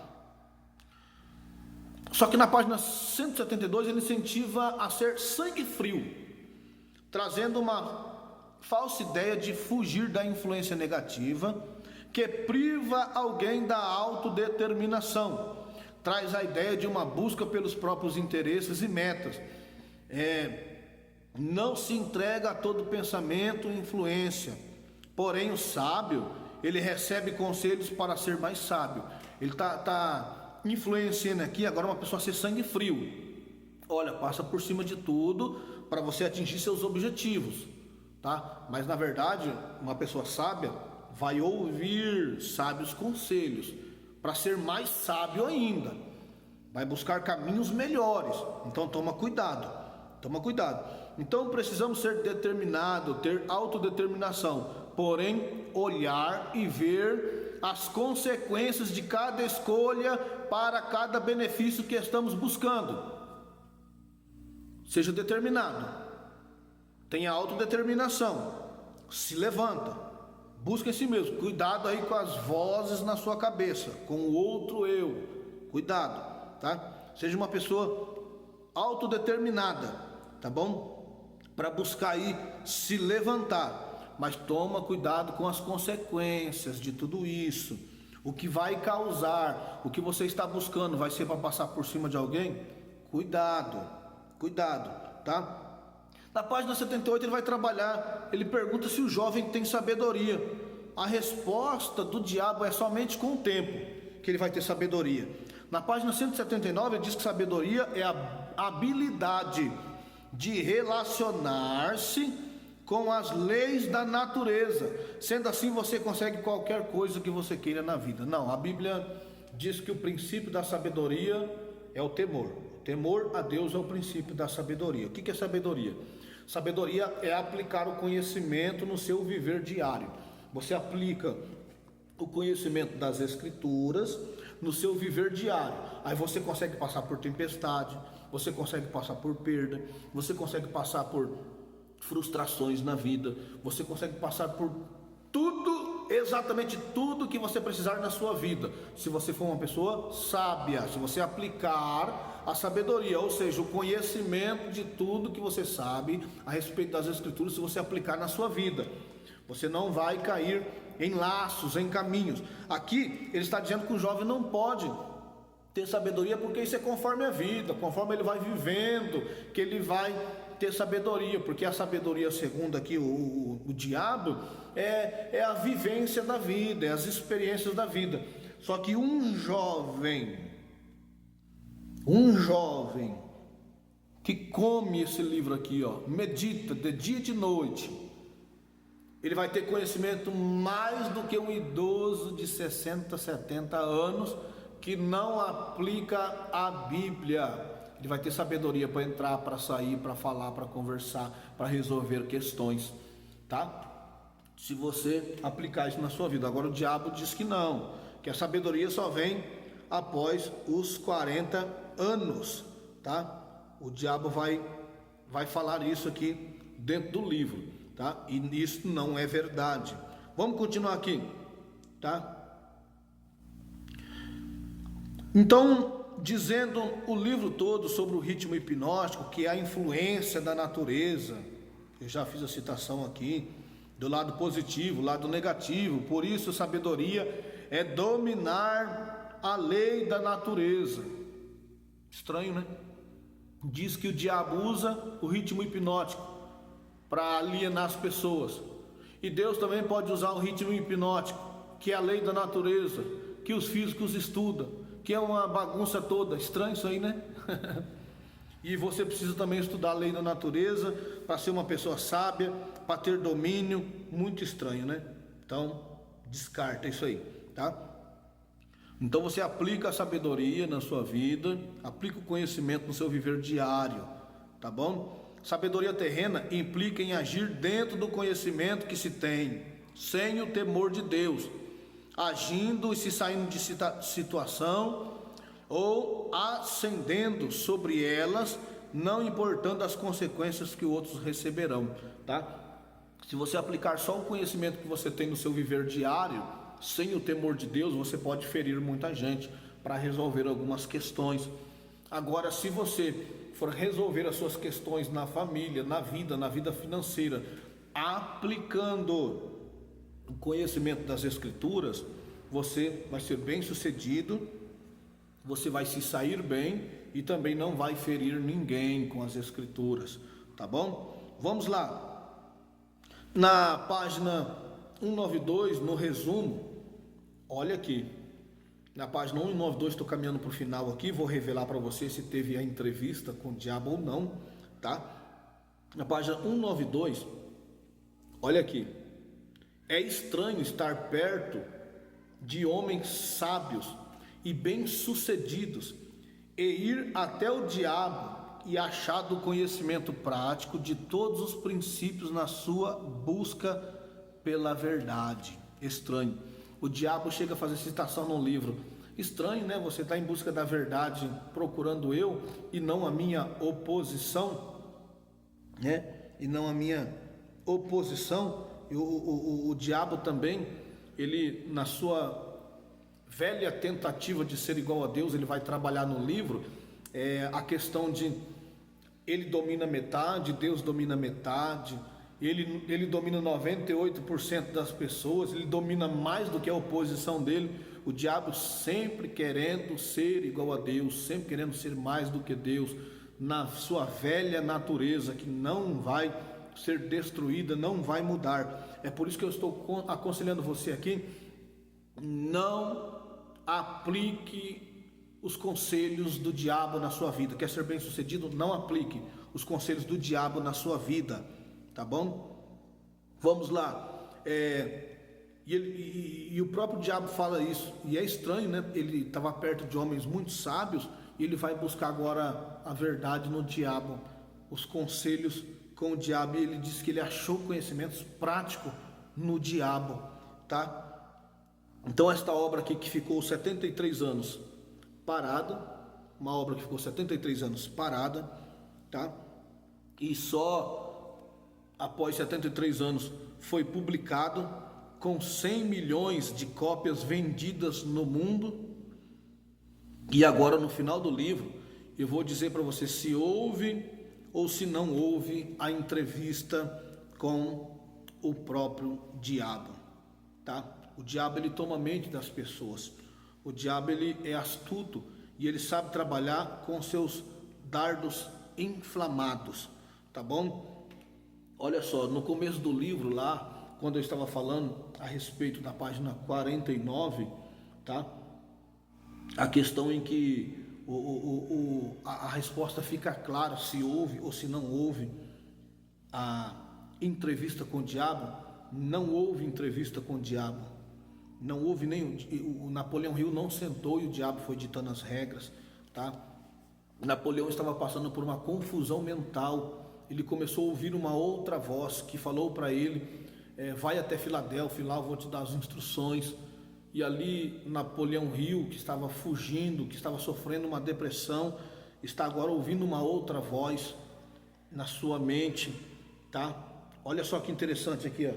Só que na página 172 ele incentiva a ser sangue frio, trazendo uma falsa ideia de fugir da influência negativa, que priva alguém da autodeterminação. Traz a ideia de uma busca pelos próprios interesses e metas. Não se entrega a todo pensamento e influência. Porém, o sábio, ele recebe conselhos para ser mais sábio. Ele está influenciando aqui agora uma pessoa a ser sangue frio. Olha, passa por cima de tudo para você atingir seus objetivos, tá? Mas na verdade, uma pessoa sábia vai ouvir sábios conselhos para ser mais sábio ainda. Vai buscar caminhos melhores. Então toma cuidado. Toma cuidado. Então precisamos ser determinados, ter autodeterminação, porém olhar e ver as consequências de cada escolha para cada benefício que estamos buscando. Seja determinado, tenha autodeterminação, se levanta, busca em si mesmo. Cuidado aí com as vozes na sua cabeça, com o outro eu. Cuidado, tá? Seja uma pessoa autodeterminada, tá bom? Para buscar aí se levantar, mas toma cuidado com as consequências de tudo isso. O que vai causar, o que você está buscando vai ser para passar por cima de alguém? Cuidado, cuidado. tá? Na página 78 ele vai trabalhar, ele pergunta se o jovem tem sabedoria. A resposta do diabo é somente com o tempo que ele vai ter sabedoria. Na página 179 ele diz que sabedoria é a habilidade de relacionar-se com as leis da natureza. Sendo assim, você consegue qualquer coisa que você queira na vida. Não, a Bíblia diz que o princípio da sabedoria é o temor. O temor a Deus é o princípio da sabedoria. O que é sabedoria? Sabedoria é aplicar o conhecimento no seu viver diário. Você aplica o conhecimento das Escrituras no seu viver diário. Aí você consegue passar por tempestade, você consegue passar por perda, você consegue passar por frustrações na vida, você consegue passar por tudo, exatamente tudo que você precisar na sua vida, se você for uma pessoa sábia, se você aplicar a sabedoria, ou seja, o conhecimento de tudo que você sabe a respeito das Escrituras, se você aplicar na sua vida, você não vai cair em laços, em caminhos. Aqui ele está dizendo que o jovem não pode ter sabedoria, porque isso é conforme a vida, conforme ele vai vivendo, que ele vai ter sabedoria, porque a sabedoria, segundo aqui o diabo, é a vivência da vida, é as experiências da vida. Só que um jovem que come esse livro aqui, ó, medita de dia e de noite, ele vai ter conhecimento mais do que um idoso de 60, 70 anos que não aplica a Bíblia. Ele vai ter sabedoria para entrar, para sair, para falar, para conversar, para resolver questões, tá? Se você aplicar isso na sua vida. Agora o diabo diz que não, que a sabedoria só vem após os 40 anos, tá? O diabo vai falar isso aqui dentro do livro, tá? E isso não é verdade. Vamos continuar aqui, tá? Então, dizendo o livro todo sobre o ritmo hipnótico, que é a influência da natureza, eu já fiz a citação aqui, do lado positivo, lado negativo. Por isso, sabedoria é dominar a lei da natureza. Estranho, né? Diz que o diabo usa o ritmo hipnótico para alienar as pessoas, e Deus também pode usar o ritmo hipnótico, que é a lei da natureza, que os físicos estudam, que é uma bagunça toda. Estranho isso aí, né? E você precisa também estudar a lei da natureza para ser uma pessoa sábia, para ter domínio. Muito estranho, né? Então, descarta isso aí, tá? Então você aplica a sabedoria na sua vida, aplica o conhecimento no seu viver diário, tá bom? Sabedoria terrena implica em agir dentro do conhecimento que se tem, sem o temor de Deus, agindo e se saindo de situação ou ascendendo sobre elas, não importando as consequências que outros receberão, tá? Se você aplicar só o conhecimento que você tem no seu viver diário, sem o temor de Deus, você pode ferir muita gente para resolver algumas questões. Agora, se você for resolver as suas questões na família, na vida financeira, aplicando o conhecimento das Escrituras, você vai ser bem sucedido, você vai se sair bem e também não vai ferir ninguém com as Escrituras, tá bom? Vamos lá, na página 192, no resumo, olha aqui, na página 192, estou caminhando para o final aqui, vou revelar para você se teve a entrevista com o diabo ou não, tá? Na página 192, olha aqui, é estranho estar perto de homens sábios e bem-sucedidos e ir até o diabo e achar do conhecimento prático de todos os princípios na sua busca pela verdade. Estranho. O diabo chega a fazer citação no livro. Estranho, né? Você está em busca da verdade, procurando eu e não a minha oposição, né? E não a minha oposição. O diabo também, ele, na sua velha tentativa de ser igual a Deus, ele vai trabalhar no livro a questão de ele domina metade, Deus domina metade, ele domina 98% das pessoas, ele domina mais do que a oposição dele. O diabo sempre querendo ser igual a Deus, sempre querendo ser mais do que Deus, na sua velha natureza, que não vai ser destruída, não vai mudar. É por isso que eu estou aconselhando você aqui, não aplique os conselhos do diabo na sua vida. Quer ser bem sucedido? Não aplique os conselhos do diabo na sua vida, tá bom? Vamos lá. E o próprio diabo fala isso, e é estranho, né? Ele estava perto de homens muito sábios, e ele vai buscar agora a verdade no diabo, os conselhos com o diabo, e ele diz que ele achou conhecimentos práticos no diabo, tá? Então esta obra aqui que ficou 73 anos parada, uma obra que ficou 73 anos parada, tá? E só após 73 anos foi publicado, com 100 milhões de cópias vendidas no mundo. E agora no final do livro eu vou dizer para você se houve ou se não houve a entrevista com o próprio diabo, tá? O diabo ele toma a mente das pessoas. O diabo ele é astuto e ele sabe trabalhar com seus dardos inflamados, tá bom? Olha só, no começo do livro lá, quando eu estava falando a respeito da página 49, tá? A questão em que a resposta fica clara se houve ou se não houve a entrevista com o diabo. Não houve entrevista com o diabo, não houve nem o Napoleão Hill não sentou e o diabo foi ditando as regras, tá? Napoleão estava passando por uma confusão mental, ele começou a ouvir uma outra voz que falou para ele, vai até Filadélfia, lá eu vou te dar as instruções. E ali Napoleão Hill, que estava fugindo, que estava sofrendo uma depressão, está agora ouvindo uma outra voz na sua mente, tá? Olha só que interessante aqui, ó.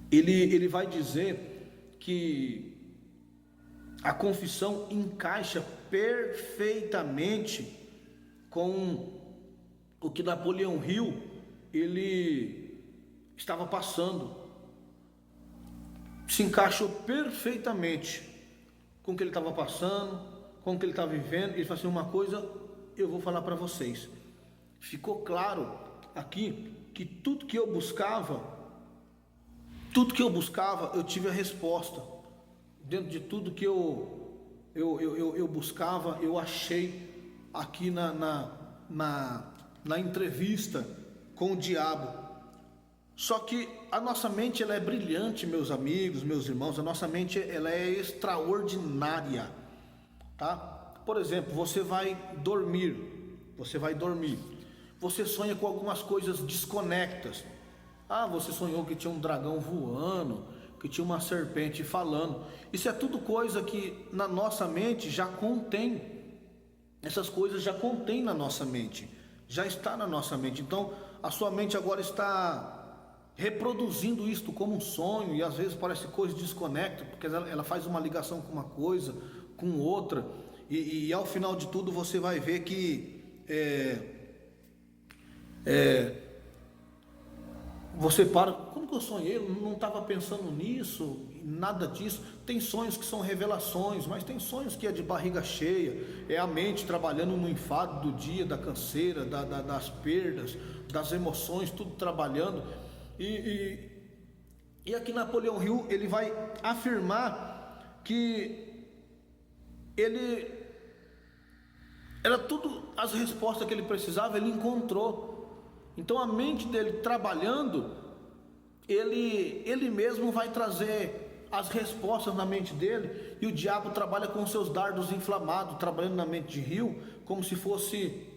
Ele vai dizer que a confissão encaixa perfeitamente com o que Napoleão Hill ele estava passando. Se encaixou perfeitamente com o que ele estava passando, com o que ele estava vivendo. Ele falou assim, uma coisa eu vou falar para vocês. Ficou claro aqui que tudo que eu buscava, eu tive a resposta. Dentro de tudo que eu buscava, eu achei aqui na entrevista com o diabo. Só que a nossa mente ela é brilhante, meus amigos, meus irmãos. A nossa mente ela é extraordinária, tá? Por exemplo, você vai dormir, você sonha com algumas coisas desconectas. Você sonhou que tinha um dragão voando, que tinha uma serpente falando. Isso é tudo coisa que na nossa mente já contém. Essas coisas já contém na nossa mente, já está na nossa mente. Então a sua mente agora está reproduzindo isto como um sonho, e às vezes parece coisa desconecta, porque ela faz uma ligação com uma coisa, com outra, e ao final de tudo você vai ver que você para, como que eu sonhei? Eu não estava pensando nisso, nada disso. Tem sonhos que são revelações, mas tem sonhos que é de barriga cheia, é a mente trabalhando no enfado do dia, da canseira, das perdas, das emoções, tudo trabalhando. E aqui Napoleão Hill ele vai afirmar que ele era tudo, as respostas que ele precisava ele encontrou. Então a mente dele trabalhando, ele mesmo vai trazer as respostas na mente dele, e o diabo trabalha com seus dardos inflamados, trabalhando na mente de Hill, como se fosse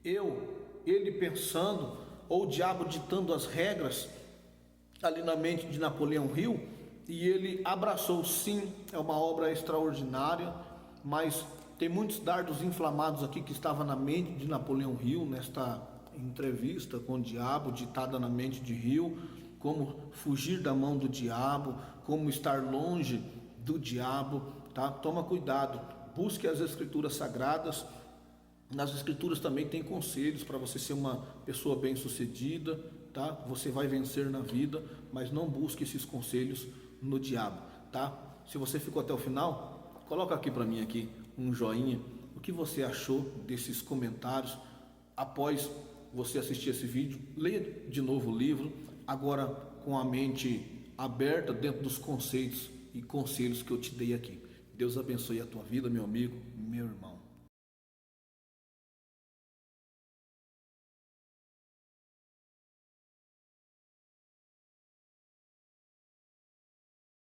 ele pensando, ou o diabo ditando as regras ali na mente de Napoleão Hill. E ele abraçou. Sim, é uma obra extraordinária, mas tem muitos dardos inflamados aqui que estavam na mente de Napoleão Hill, nesta entrevista com o diabo, ditada na mente de Hill, como fugir da mão do diabo, como estar longe do diabo, tá? Toma cuidado, busque as escrituras sagradas. Nas escrituras também tem conselhos para você ser uma pessoa bem sucedida, tá? Você vai vencer na vida, mas não busque esses conselhos no diabo, tá? Se você ficou até o final, coloca aqui para mim aqui um joinha, o que você achou desses comentários após você assistir esse vídeo. Leia de novo o livro, agora com a mente aberta dentro dos conceitos e conselhos que eu te dei aqui. Deus abençoe a tua vida, meu amigo, meu irmão.